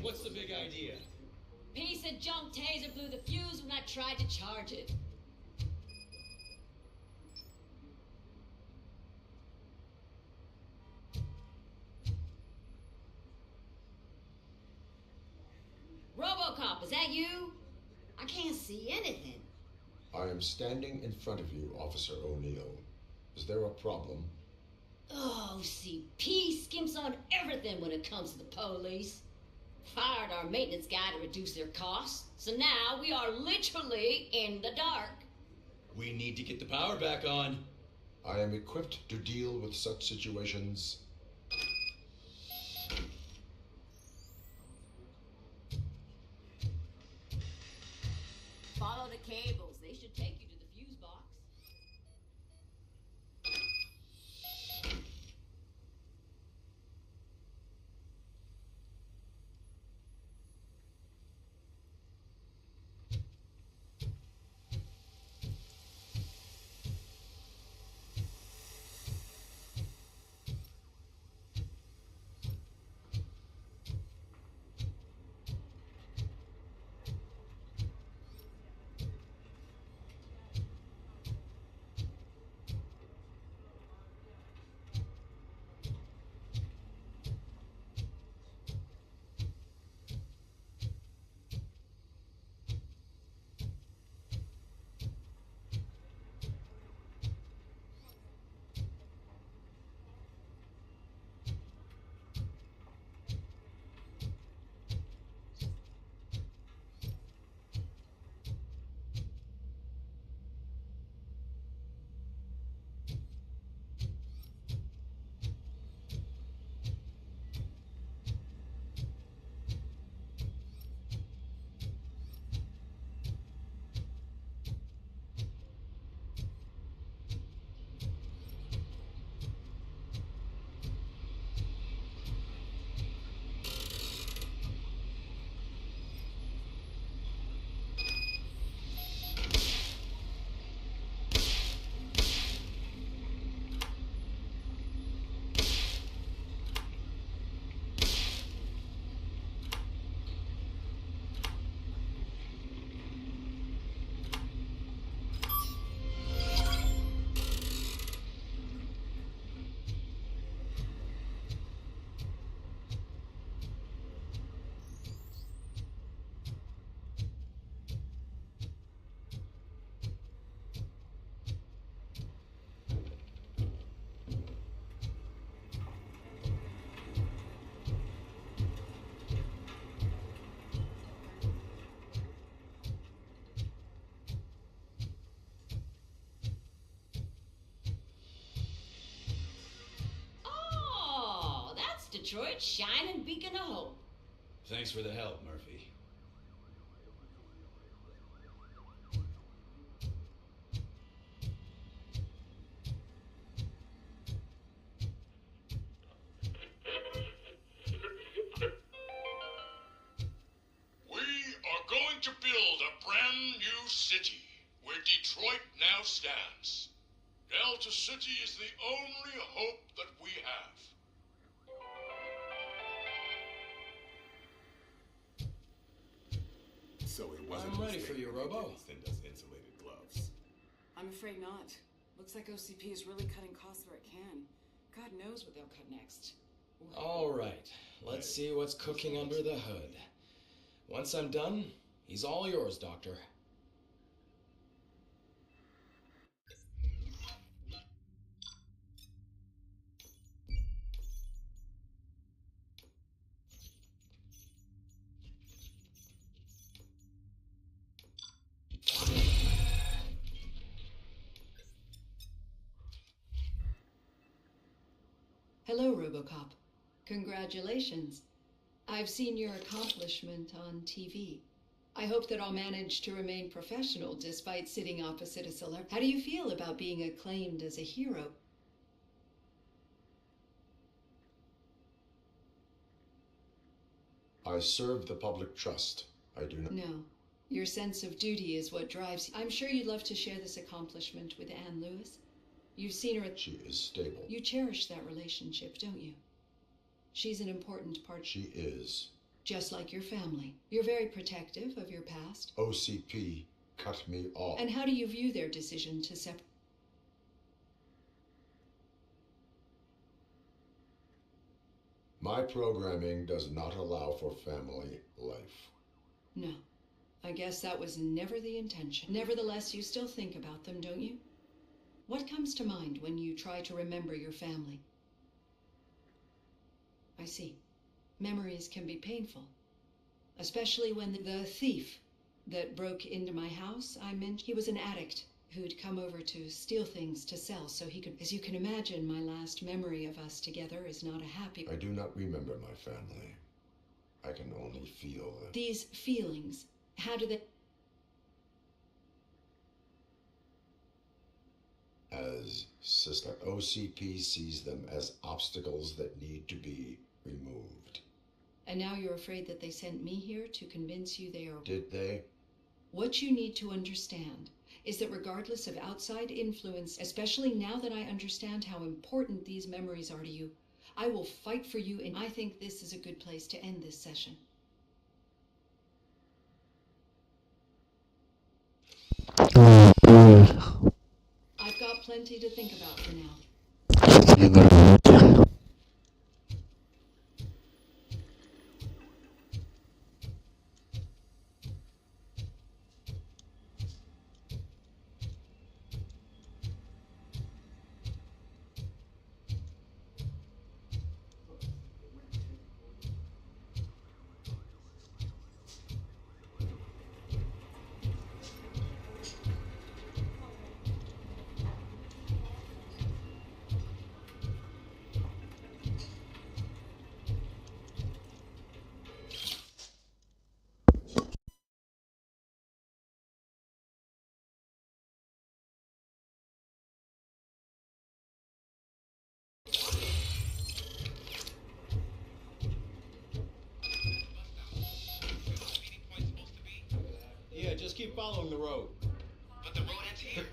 What's the big idea? Piece of junk taser blew the fuse when I tried to charge it. Robocop, is that you? I can't see anything. I am standing in front of you, Officer O'Neill. Is there a problem? Oh, OCP skimps on everything when it comes to the police. Fired our maintenance guy to reduce their costs, so now we are literally in the dark. We need to get the power back on. I am equipped to deal with such situations. Follow the cables. They should take you to the fuse box. Detroit's shining beacon of hope. Thanks for the help, Murphy. We are going to build a brand new city where Detroit now stands. Delta City is the only hope that we have. So it wasn't. I'm ready for you, Robo. Send us insulated gloves. I'm afraid not. Looks like OCP is really cutting costs where it can. God knows what they'll cut next. All right, let's see what's cooking under the hood. Once I'm done, he's all yours, Doctor. Hello, Robocop. Congratulations. I've seen your accomplishment on TV. I hope that I'll manage to remain professional despite sitting opposite a celebrity. How do you feel about being acclaimed as a hero? I serve the public trust. I do not. No. Your sense of duty is what drives you. I'm sure you'd love to share this accomplishment with Anne Lewis. You've seen her at... She is stable. You cherish that relationship, don't you? She's an important part. She is. Just like your family. You're very protective of your past. OCP cut me off. And how do you view their decision to separate? My programming does not allow for family life. No. I guess that was never the intention. Nevertheless, you still think about them, don't you? What comes to mind when you try to remember your family? I see. Memories can be painful. Especially when the thief that broke into my house, I mentioned, he was an addict who'd come over to steal things to sell so he could... As you can imagine, my last memory of us together is not a happy... I do not remember my family. I can only feel them. These feelings, how do they... As Sister OCP sees them as obstacles that need to be removed. And now you're afraid that they sent me here to convince you they are... Did they? What you need to understand is that regardless of outside influence, especially now that I understand how important these memories are to you, I will fight for you, and I think this is a good place to end this session. I've got plenty to think about for now. Yeah, just keep following the road. But the road ends here.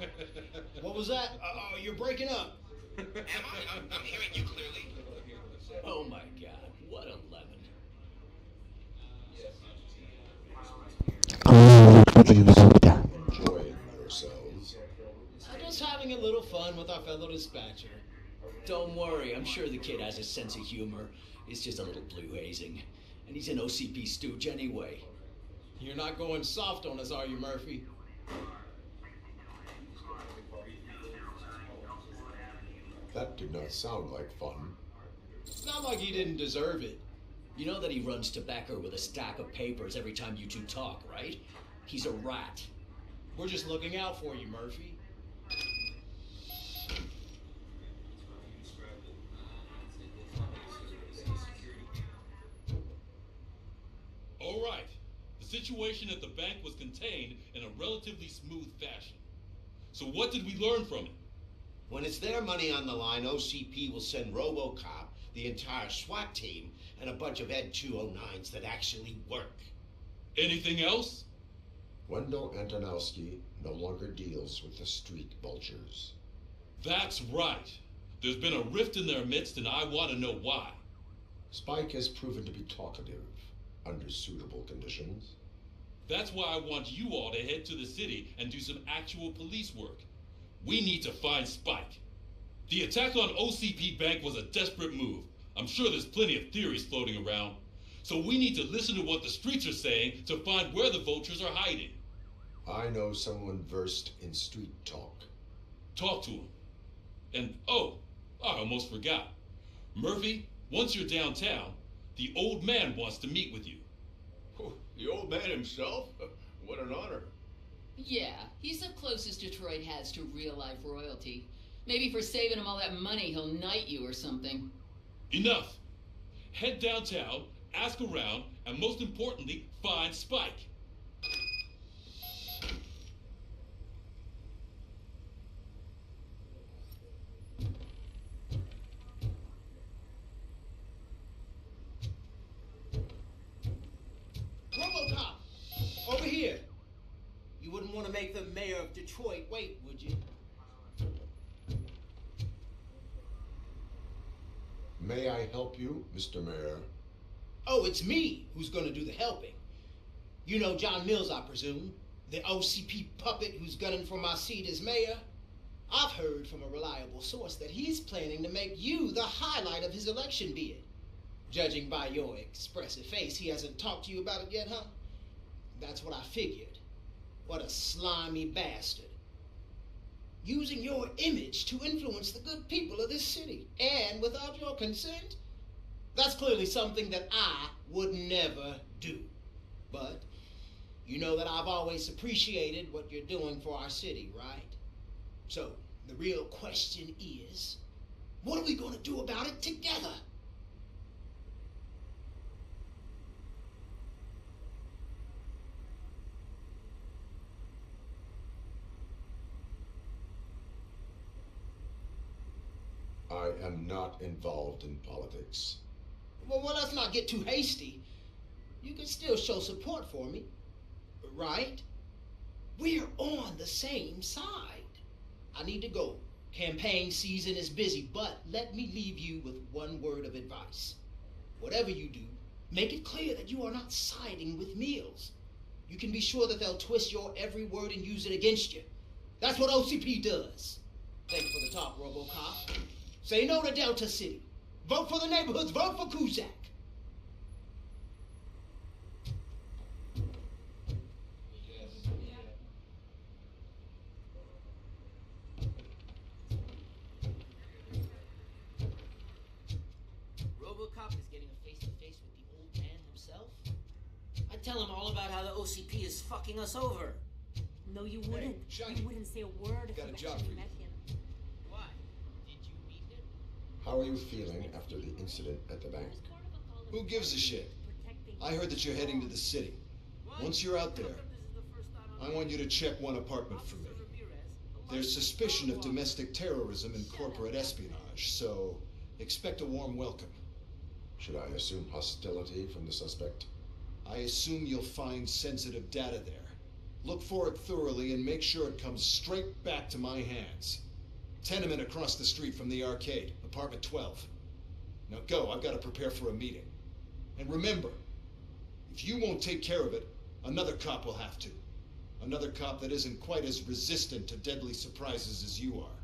What was that? You're breaking up. Am I? I'm hearing you clearly. Oh my god, what a lemon. Enjoying yourselves. Just having a little fun with our fellow dispatcher. Don't worry, I'm sure the kid has a sense of humor. It's just a little blue hazing. And he's an OCP stooge anyway. You're not going soft on us, are you, Murphy? That did not sound like fun. It's not like he didn't deserve it. You know that he runs tobacco with a stack of papers every time you two talk, right? He's a rat. We're just looking out for you, Murphy. All right. The situation at the bank was contained in a relatively smooth fashion. So what did we learn from it? When it's their money on the line, OCP will send Robocop, the entire SWAT team, and a bunch of Ed 209s that actually work. Anything else? Wendell Antonowski no longer deals with the street vultures. That's right. There's been a rift in their midst, and I want to know why. Spike has proven to be talkative under suitable conditions. That's why I want you all to head to the city and do some actual police work. We need to find Spike. The attack on OCP Bank was a desperate move. I'm sure there's plenty of theories floating around. So we need to listen to what the streets are saying to find where the vultures are hiding. I know someone versed in street talk. Talk to him. And, oh, I almost forgot. Murphy, once you're downtown, the old man wants to meet with you. Oh, the old man himself? What an honor. Yeah, he's the closest Detroit has to real-life royalty. Maybe for saving him all that money, he'll knight you or something. Enough. Head downtown, ask around, and most importantly, find Spike. Robocop! Over here! You wouldn't want to make the mayor of Detroit wait, would you? May I help you, Mr. Mayor? Oh, it's me who's going to do the helping. You know John Mills, I presume? The OCP puppet who's gunning for my seat as mayor? I've heard from a reliable source that he's planning to make you the highlight of his election bid. Judging by your expressive face, he hasn't talked to you about it yet, huh? That's what I figured. What a slimy bastard. Using your image to influence the good people of this city, and without your consent? That's clearly something that I would never do. But you know that I've always appreciated what you're doing for our city, right? So the real question is, what are we going to do about it together? I am not involved in politics. Well, let's not get too hasty. You can still show support for me, right? We're on the same side. I need to go. Campaign season is busy, but let me leave you with one word of advice. Whatever you do, make it clear that you are not siding with Mills. You can be sure that they'll twist your every word and use it against you. That's what OCP does. Thanks for the talk, Robocop. Say no to Delta City. Vote for the neighborhoods. Vote for Cusack. Robocop is getting a face-to-face with the old man himself? I'd tell him all about how the OCP is fucking us over. No, you wouldn't. You wouldn't say a word if Got a you job actually for you. met him. Why? Did you meet him? How are you feeling after the incident at the bank? Who gives a shit? I heard that you're heading to the city. Once you're out there, I want you to check one apartment for me. There's suspicion of domestic terrorism and corporate espionage, so expect a warm welcome. Should I assume hostility from the suspect? I assume you'll find sensitive data there. Look for it thoroughly and make sure it comes straight back to my hands. Tenement across the street from the arcade, apartment 12. Now go, I've got to prepare for a meeting. And remember, if you won't take care of it, another cop will have to. Another cop that isn't quite as resistant to deadly surprises as you are.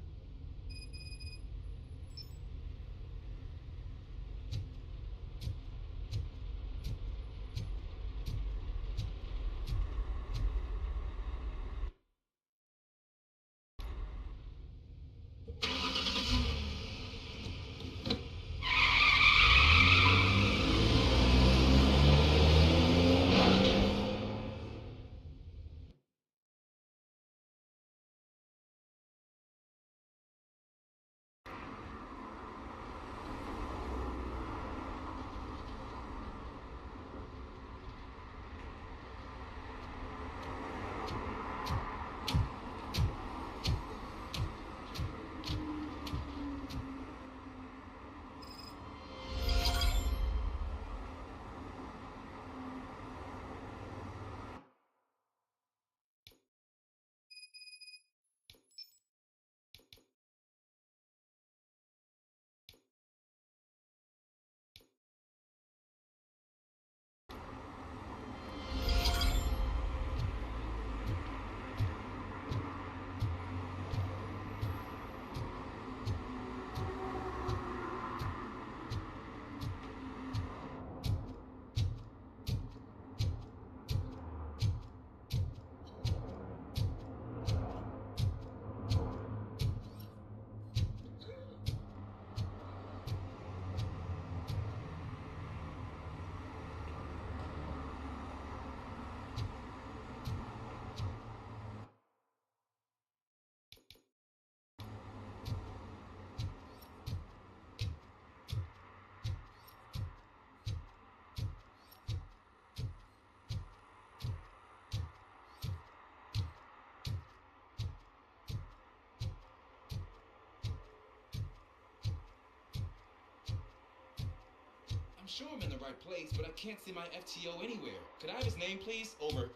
sure I'm in the right place, but I can't see my FTO anywhere. Could I have his name, please? Over.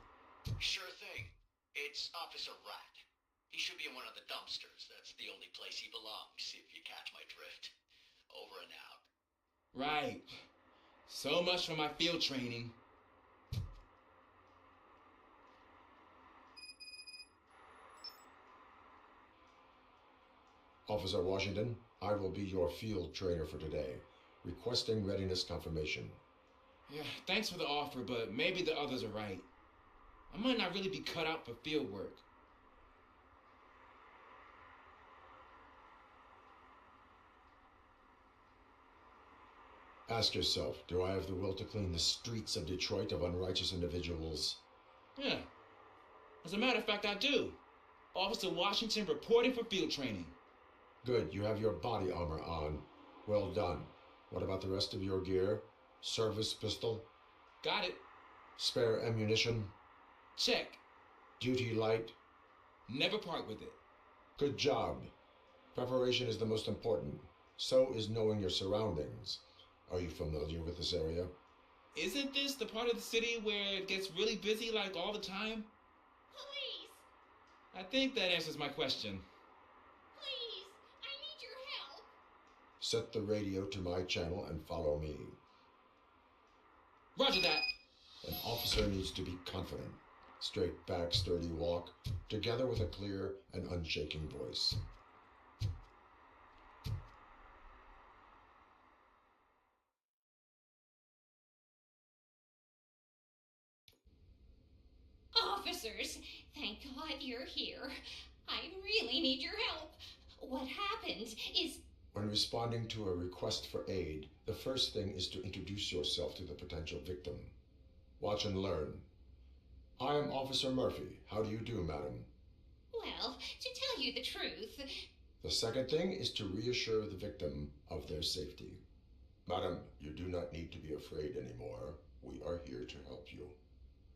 Sure thing. It's Officer Rat. He should be in one of the dumpsters. That's the only place he belongs, if you catch my drift. Over and out. Right. So much for my field training. Officer Washington, I will be your field trainer for today. Requesting readiness confirmation. Yeah, thanks for the offer, but maybe the others are right. I might not really be cut out for field work. Ask yourself, do I have the will to clean the streets of Detroit of unrighteous individuals? Yeah. As a matter of fact, I do. Officer Washington reporting for field training. Good, you have your body armor on. Well done. What about the rest of your gear? Service pistol? Got it. Spare ammunition? Check. Duty light? Never part with it. Good job. Preparation is the most important. So is knowing your surroundings. Are you familiar with this area? Isn't this the part of the city where it gets really busy like all the time? Police! I think that answers my question. Please! I need your help! Set the radio to my channel and follow me. Roger that. An officer needs to be confident. Straight back, sturdy walk, together with a clear and unshaking voice. Officers, thank God you're here. I really need your help. What happened is... When responding to a request for aid, the first thing is to introduce yourself to the potential victim. Watch and learn. I am Officer Murphy. How do you do, madam? Well, to tell you the truth... The second thing is to reassure the victim of their safety. Madam, you do not need to be afraid anymore. We are here to help you.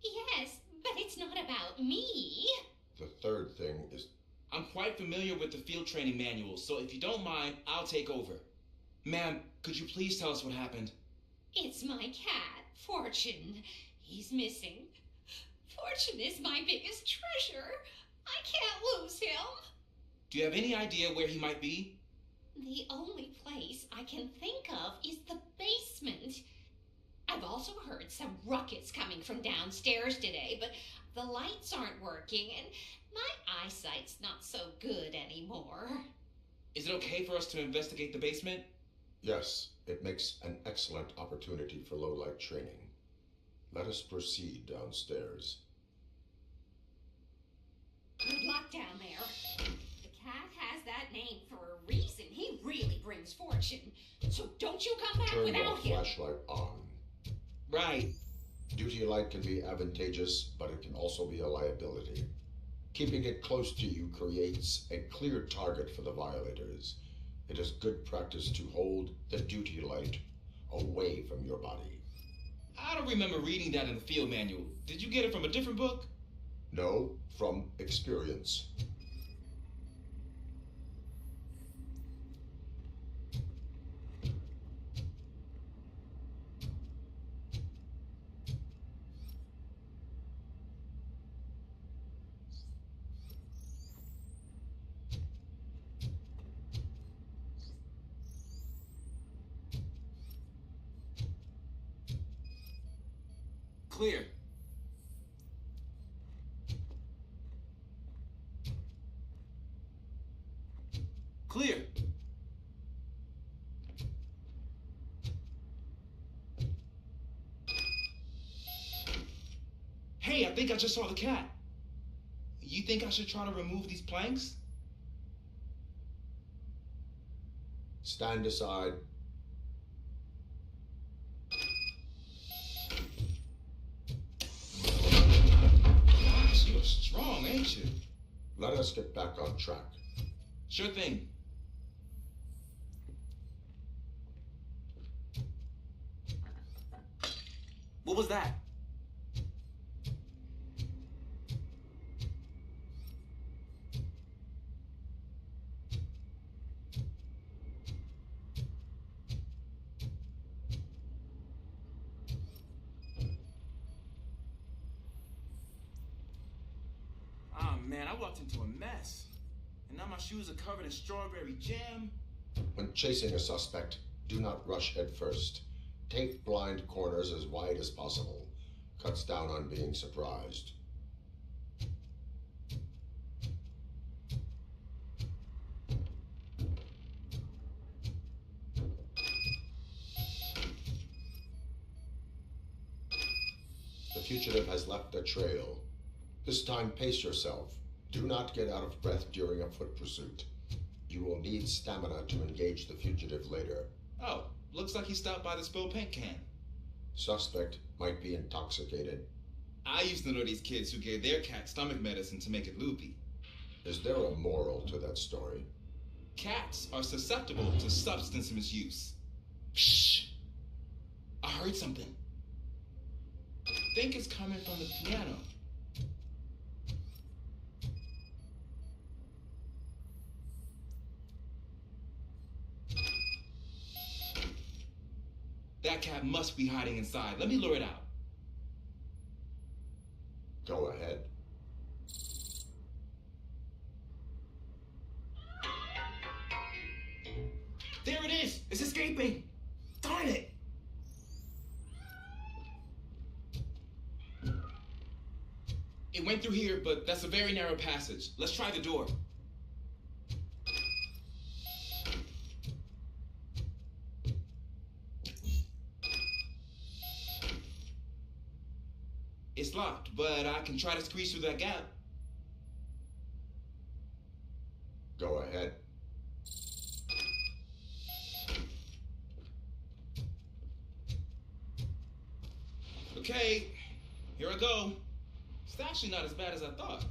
Yes, but it's not about me. The third thing is... I'm quite familiar with the field training manual, so if you don't mind, I'll take over. Ma'am, could you please tell us what happened? It's my cat, Fortune. He's missing. Fortune is my biggest treasure. I can't lose him. Do you have any idea where he might be? The only place I can think of is the basement. I've also heard some ruckus coming from downstairs today, but the lights aren't working and my eyesight's not so good anymore. Is it okay for us to investigate the basement? Yes, it makes an excellent opportunity for low-light training. Let us proceed downstairs. Good luck down there. The cat has that name for a reason. He really brings fortune. So don't you come back Turn without your him. flashlight on. Right. Duty light can be advantageous, but it can also be a liability. Keeping it close to you creates a clear target for the violators. It is good practice to hold the duty light away from your body. I don't remember reading that in the field manual. Did you get it from a different book? No, from experience. Clear. Clear. Hey, I think I just saw the cat. You think I should try to remove these planks? Stand aside. Gosh, you're strong, ain't you? Let us get back on track. Sure thing. What was that? man, I walked into a mess. And now my shoes are covered in strawberry jam. When chasing a suspect, do not rush head first. Take blind corners as wide as possible. Cuts down on being surprised. The fugitive has left a trail. This time, pace yourself. Do not get out of breath during a foot pursuit. You will need stamina to engage the fugitive later. Oh, looks like he stopped by the spilled paint can. Suspect might be intoxicated. I used to know these kids who gave their cat stomach medicine to make it loopy. Is there a moral to that story? Cats are susceptible to substance misuse. Shh! I heard something. I think it's coming from the piano. That cat must be hiding inside. Let me lure it out. Go ahead. There it is! It's escaping! Darn it! It went through here, but that's a very narrow passage. Let's try the door. It's locked, but I can try to squeeze through that gap. Go ahead. Okay, here I go. It's actually not as bad as I thought.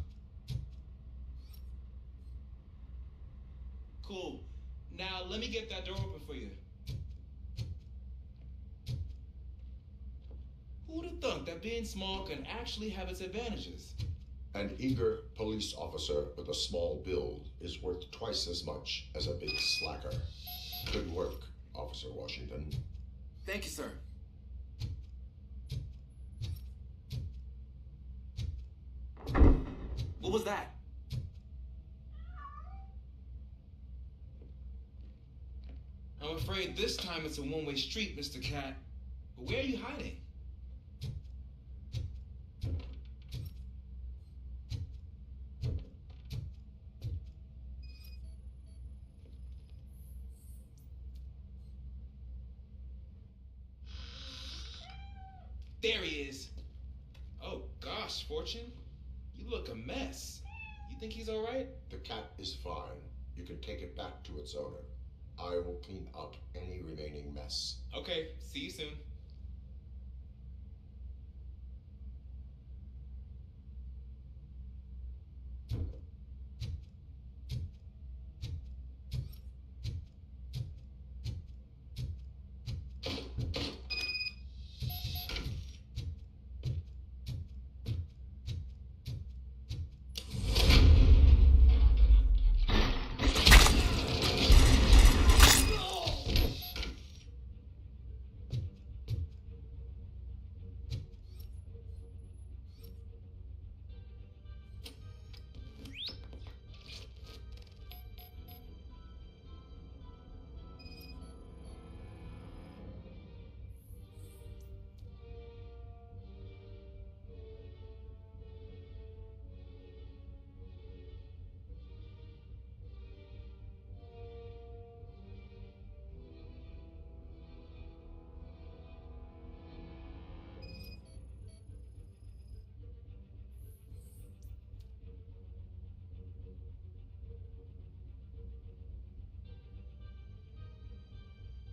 Cool. Now let me get that door open for you. Who would have thunk that being small can actually have its advantages? An eager police officer with a small build is worth twice as much as a big slacker. Good work, Officer Washington. Thank you, sir. What was that? I'm afraid this time it's a one-way street, Mr. Cat. But where are you hiding? There he is. Oh gosh, Fortune. You look a mess. You think he's all right? The cat is fine. You can take it back to its owner. I will clean up any remaining mess. Okay, see you soon.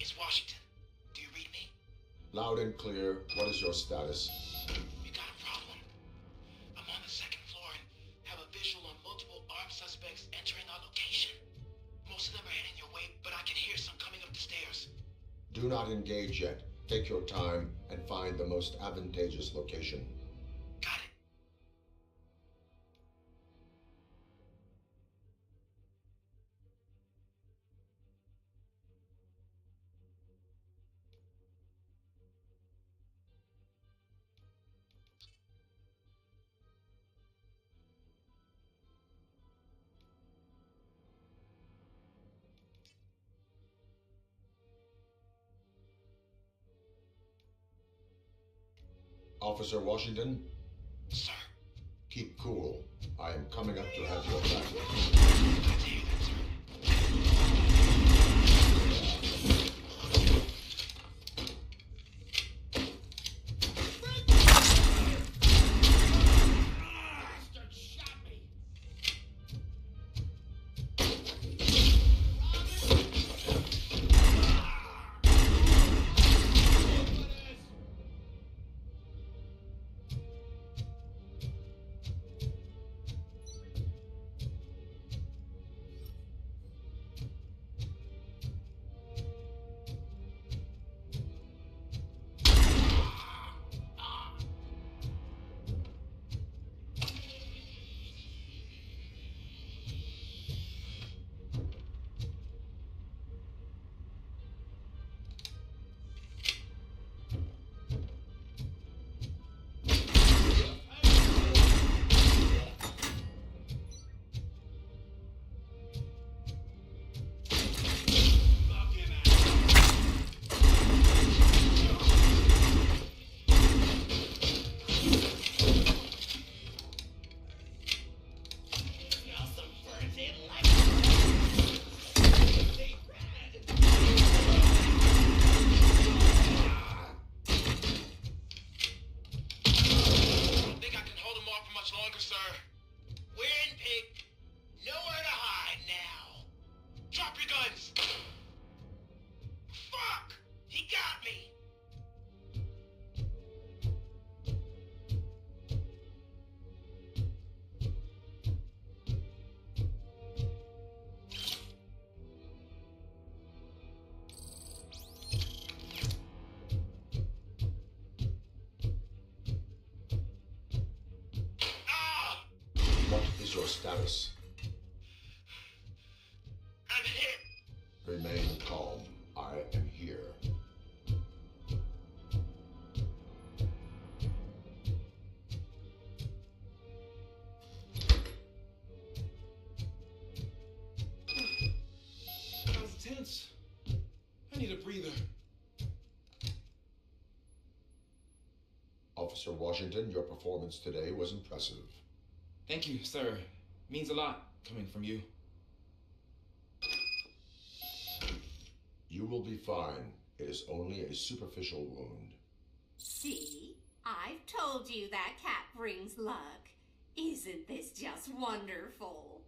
It's Washington. Do you read me? Loud and clear. What is your status? We got a problem. I'm on the second floor and have a visual on multiple armed suspects entering our location. Most of them are heading your way, but I can hear some coming up the stairs. Do not engage yet. Take your time and find the most advantageous location. Got it. Officer Washington? Sir. Keep cool. I am coming up to have your back. What is your status? I'm hit. Remain calm. I am here. That was tense. I need a breather. Officer Washington, your performance today was impressive. Thank you, sir. Means a lot coming from you. You will be fine. It is only a superficial wound. See? I've told you that cat brings luck. Isn't this just wonderful?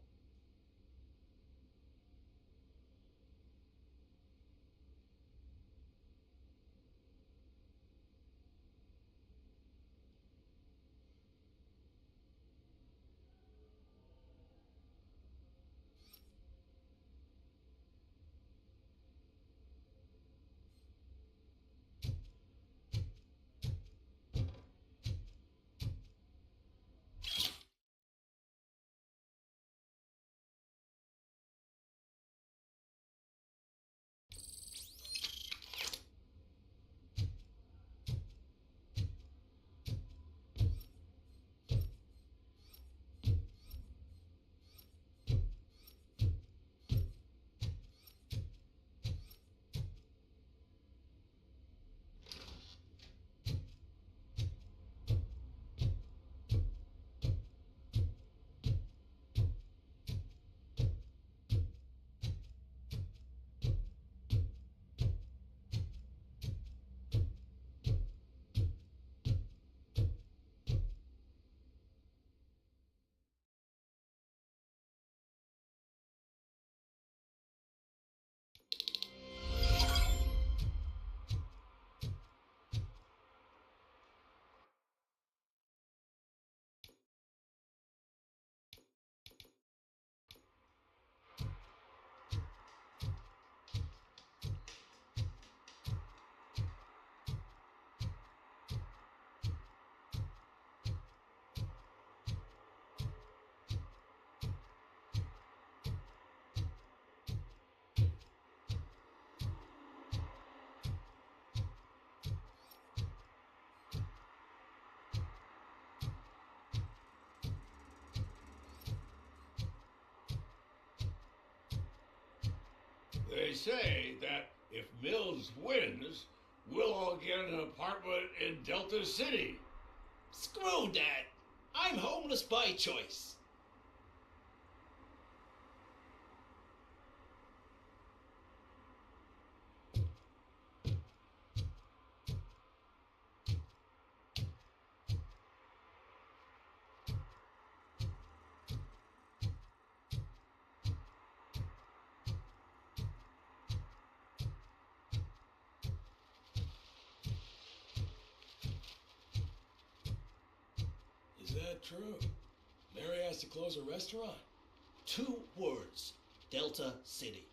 They say that if Mills wins, we'll all get an apartment in Delta City. Screw that. I'm homeless by choice. Is that true? Mary has to close a restaurant? 2 words. Delta City.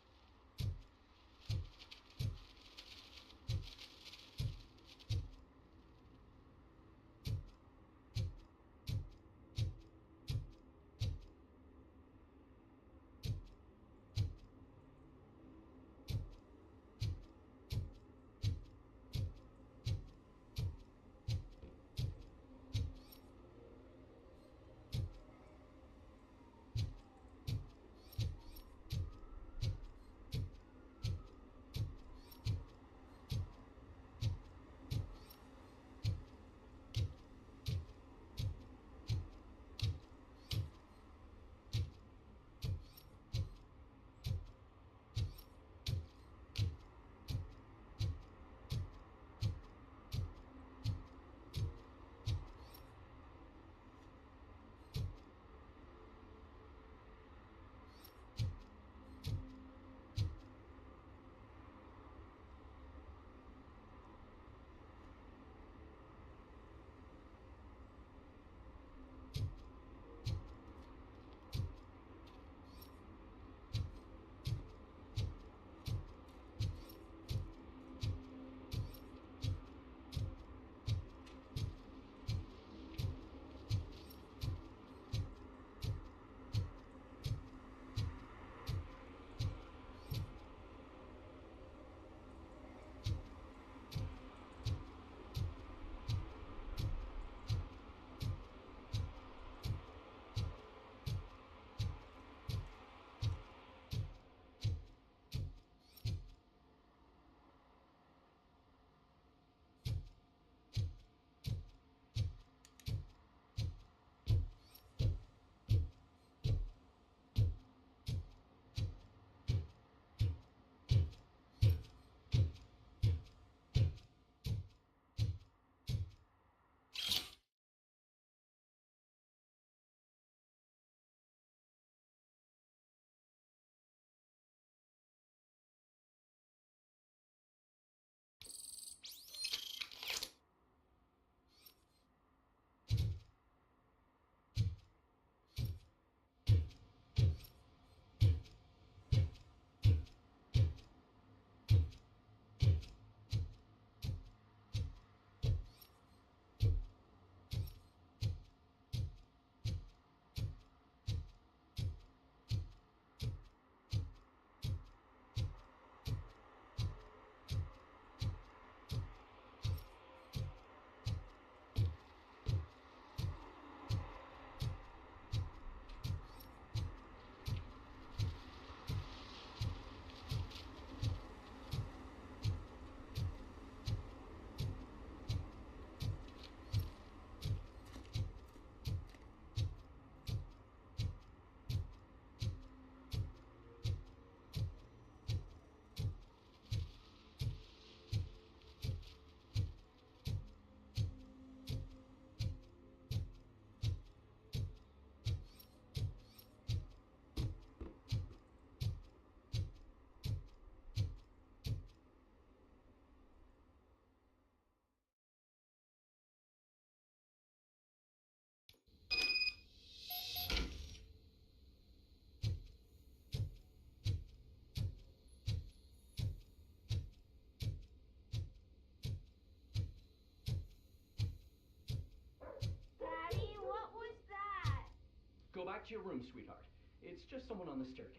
Go back to your room, sweetheart. It's just someone on the staircase.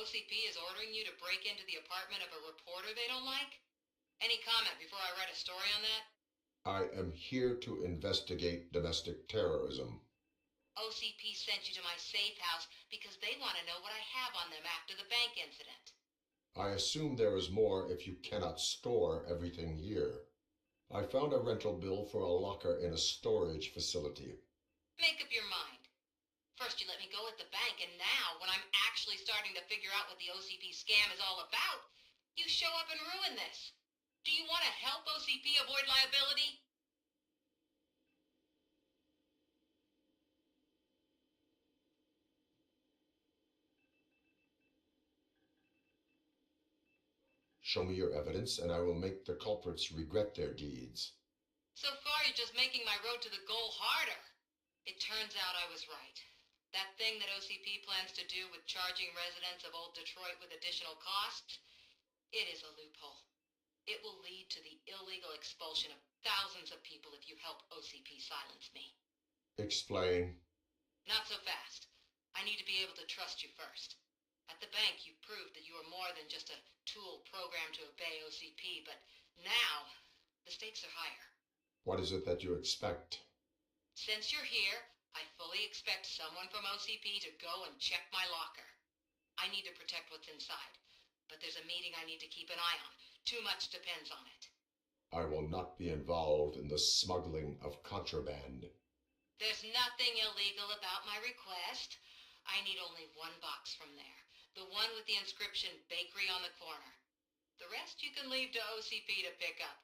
OCP is ordering you to break into the apartment of a reporter they don't like? Any comment before I write a story on that? I am here to investigate domestic terrorism. OCP sent you to my safe house because they want to know what I have on them after the bank incident. I assume there is more if you cannot store everything here. I found a rental bill for a locker in a storage facility. Make up your mind. First you let me go at the bank, and now, when I'm actually starting to figure out what the OCP scam is all about, you show up and ruin this. Do you want to help OCP avoid liability? Show me your evidence, and I will make the culprits regret their deeds. So far, you're just making my road to the goal harder. It turns out I was right. That thing that OCP plans to do with charging residents of Old Detroit with additional costs, it is a loophole. It will lead to the illegal expulsion of thousands of people if you help OCP silence me. Explain. Not so fast. I need to be able to trust you first. At the bank, you proved that you are more than just a tool programmed to obey OCP, but now, the stakes are higher. What is it that you expect? Since you're here, I fully expect someone from OCP to go and check my locker. I need to protect what's inside, but there's a meeting I need to keep an eye on. Too much depends on it. I will not be involved in the smuggling of contraband. There's nothing illegal about my request. I need only one box from there. The one with the inscription Bakery on the corner. The rest you can leave to OCP to pick up.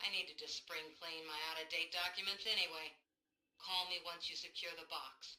I need to just spring clean my out-of-date documents anyway. Call me once you secure the box.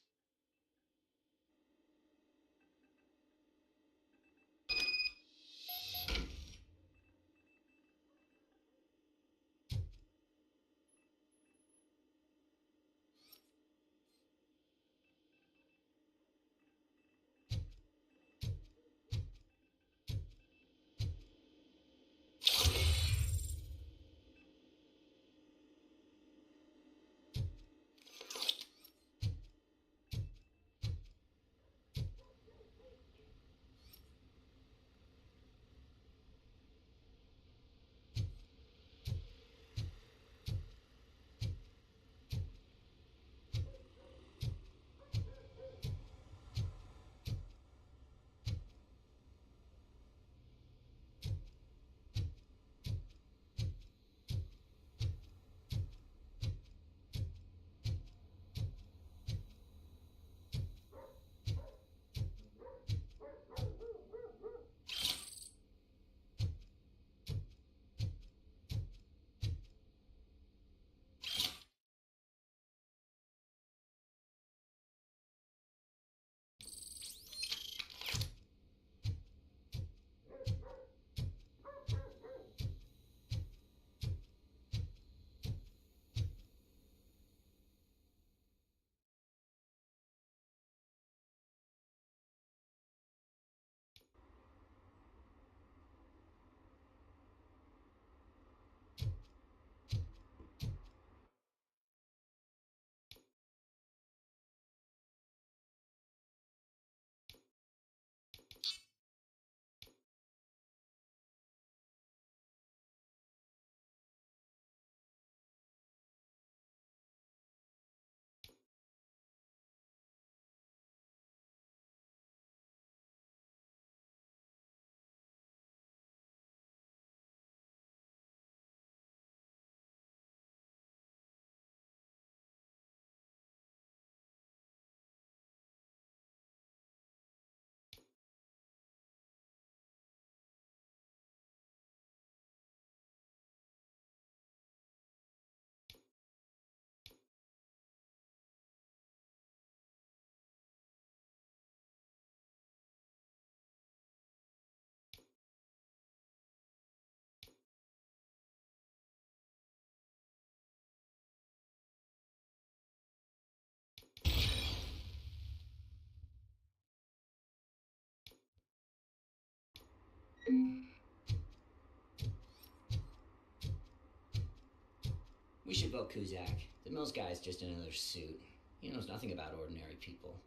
We should vote Kuzak. The Mills guy's just another suit. He knows nothing about ordinary people.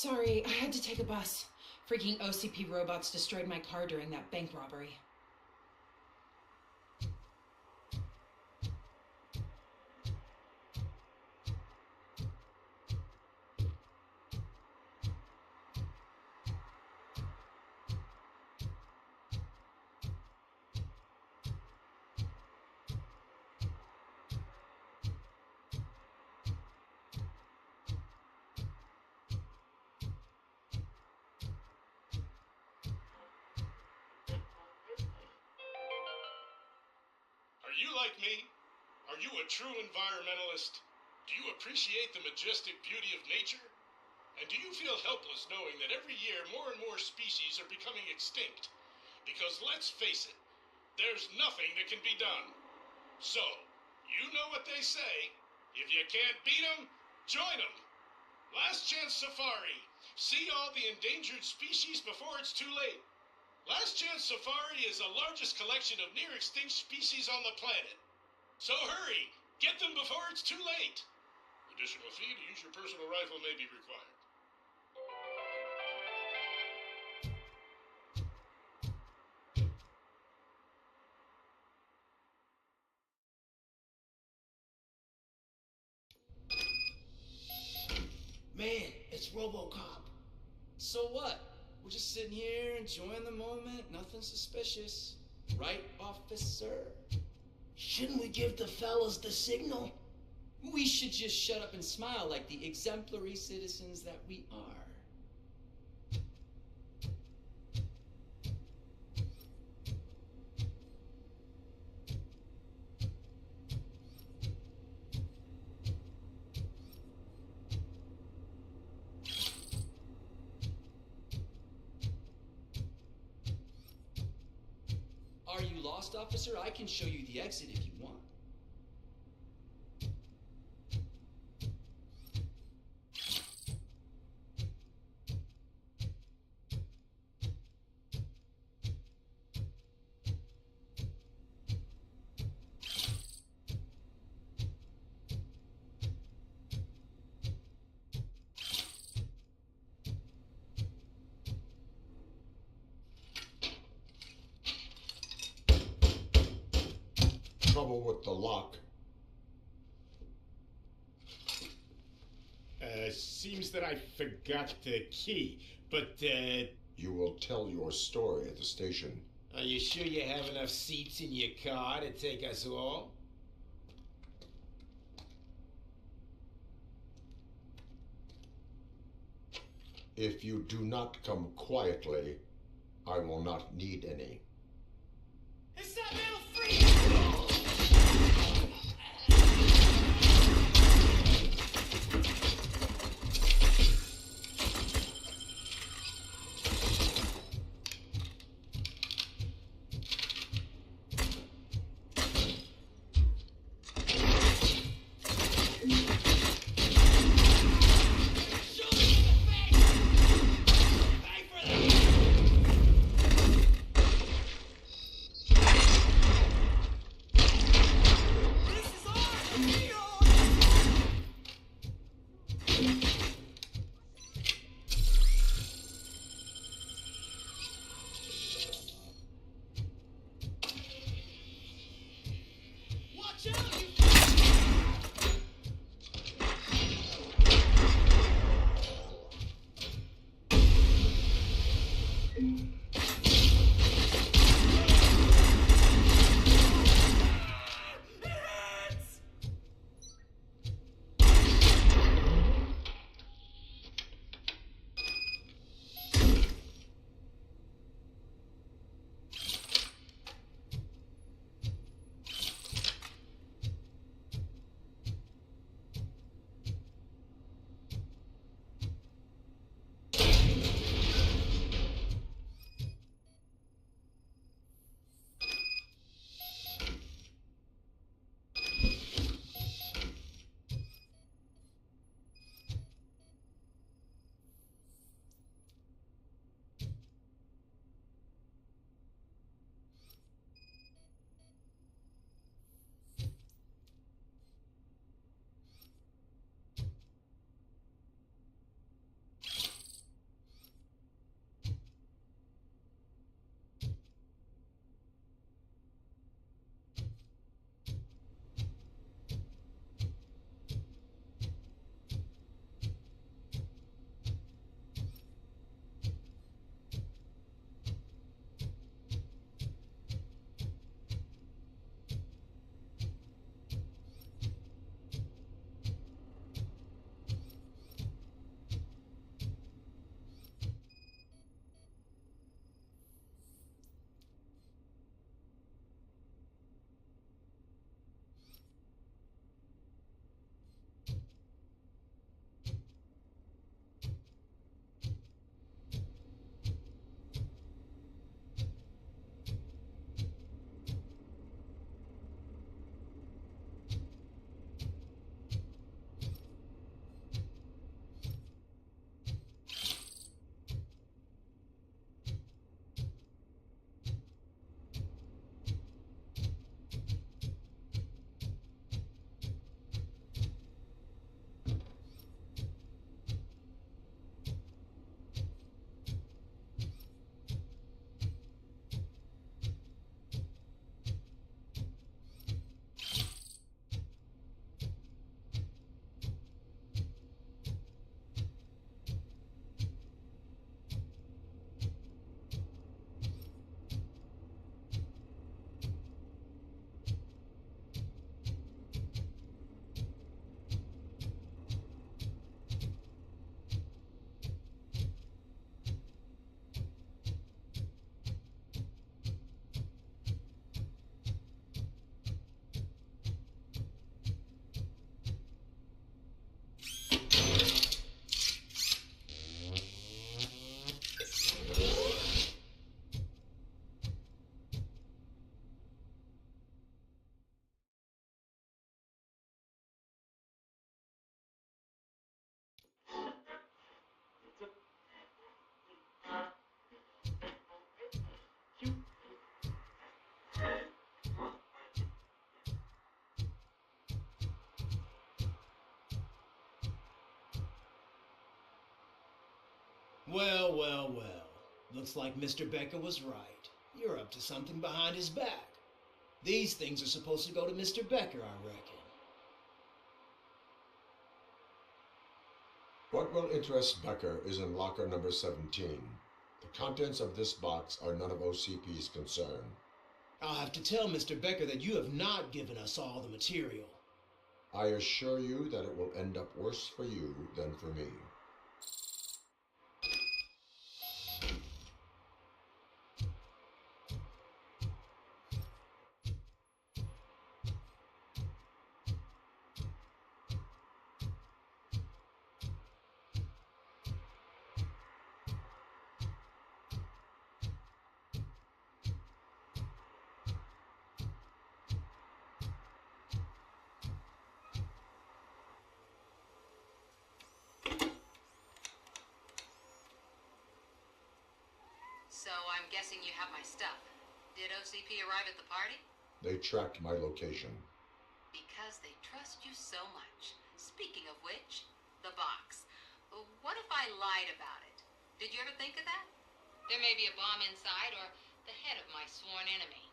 Sorry, I had to take a bus. Freaking OCP robots destroyed my car during that bank robbery. Are you like me? Are you a true environmentalist? Do you appreciate the majestic beauty of nature? And do you feel helpless knowing that every year more and more species are becoming extinct? Because let's face it, there's nothing that can be done. So, you know what they say. If you can't beat 'em, join 'em. Last Chance Safari. See all the endangered species before it's too late. Last Chance Safari is the largest collection of near-extinct species on the planet. So hurry, get them before it's too late. Additional fee to use your personal rifle may be required. Man, it's Robocop. So what? We're just sitting here enjoying the moment, nothing suspicious. Right, officer? Shouldn't we give the fellas the signal? We should just shut up and smile like the exemplary citizens that we are. Are you lost, officer? I can show you the exit if you want. Trouble with the lock. Seems that I forgot the key, but, You will tell your story at the station. Are you sure you have enough seats in your car to take us all? If you do not come quietly, I will not need any. It's that little freak! Well, well, well. Looks like Mr. Becker was right. You're up to something behind his back. These things are supposed to go to Mr. Becker, I reckon. What will interest Becker is in locker number 17. The contents of this box are none of OCP's concern. I'll have to tell Mr. Becker that you have not given us all the material. I assure you that it will end up worse for you than for me. So I'm guessing you have my stuff. Did OCP arrive at the party? They tracked my location. Because they trust you so much. Speaking of which, the box. What if I lied about it? Did you ever think of that? There may be a bomb inside or the head of my sworn enemy.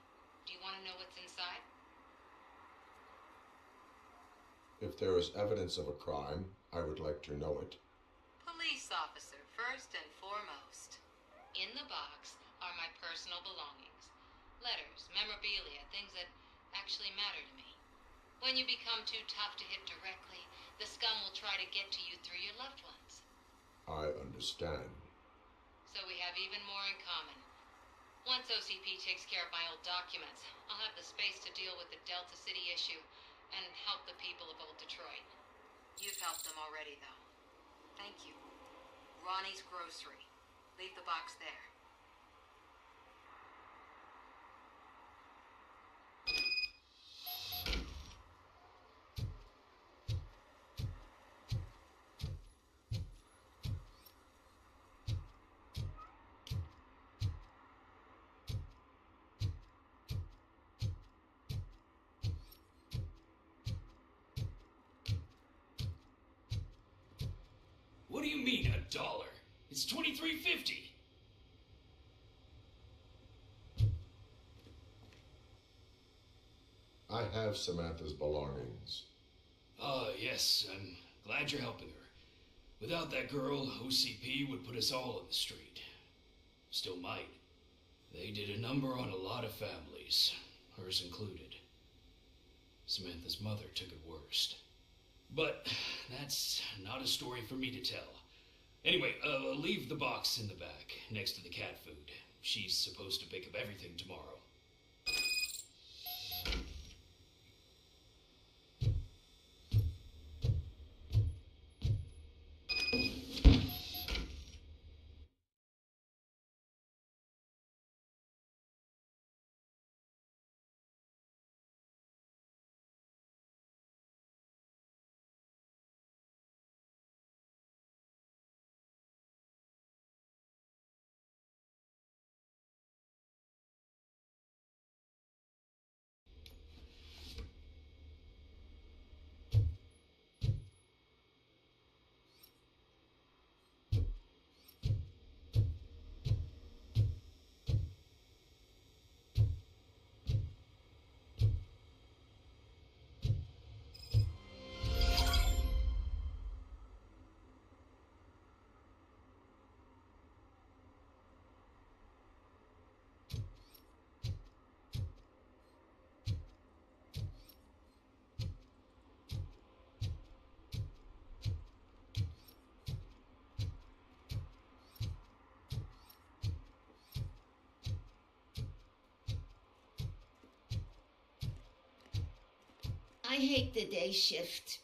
Do you want to know what's inside? If there is evidence of a crime, I would like to know it. Police officer, first and foremost. In the box are my personal belongings. Letters, memorabilia, things that actually matter to me. When you become too tough to hit directly, the scum will try to get to you through your loved ones. I understand. So we have even more in common. Once OCP takes care of my old documents, I'll have the space to deal with the Delta City issue and help the people of Old Detroit. You've helped them already, though. Thank you. Ronnie's Grocery. Leave the box there. What do you mean, $1? It's $23.50. I have Samantha's belongings. Yes, I'm glad you're helping her. Without that girl, OCP would put us all in the street. Still might. They did a number on a lot of families, hers included. Samantha's mother took it worst. But that's not a story for me to tell. Anyway, leave the box in the back, next to the cat food. She's supposed to pick up everything tomorrow. I hate the day shift.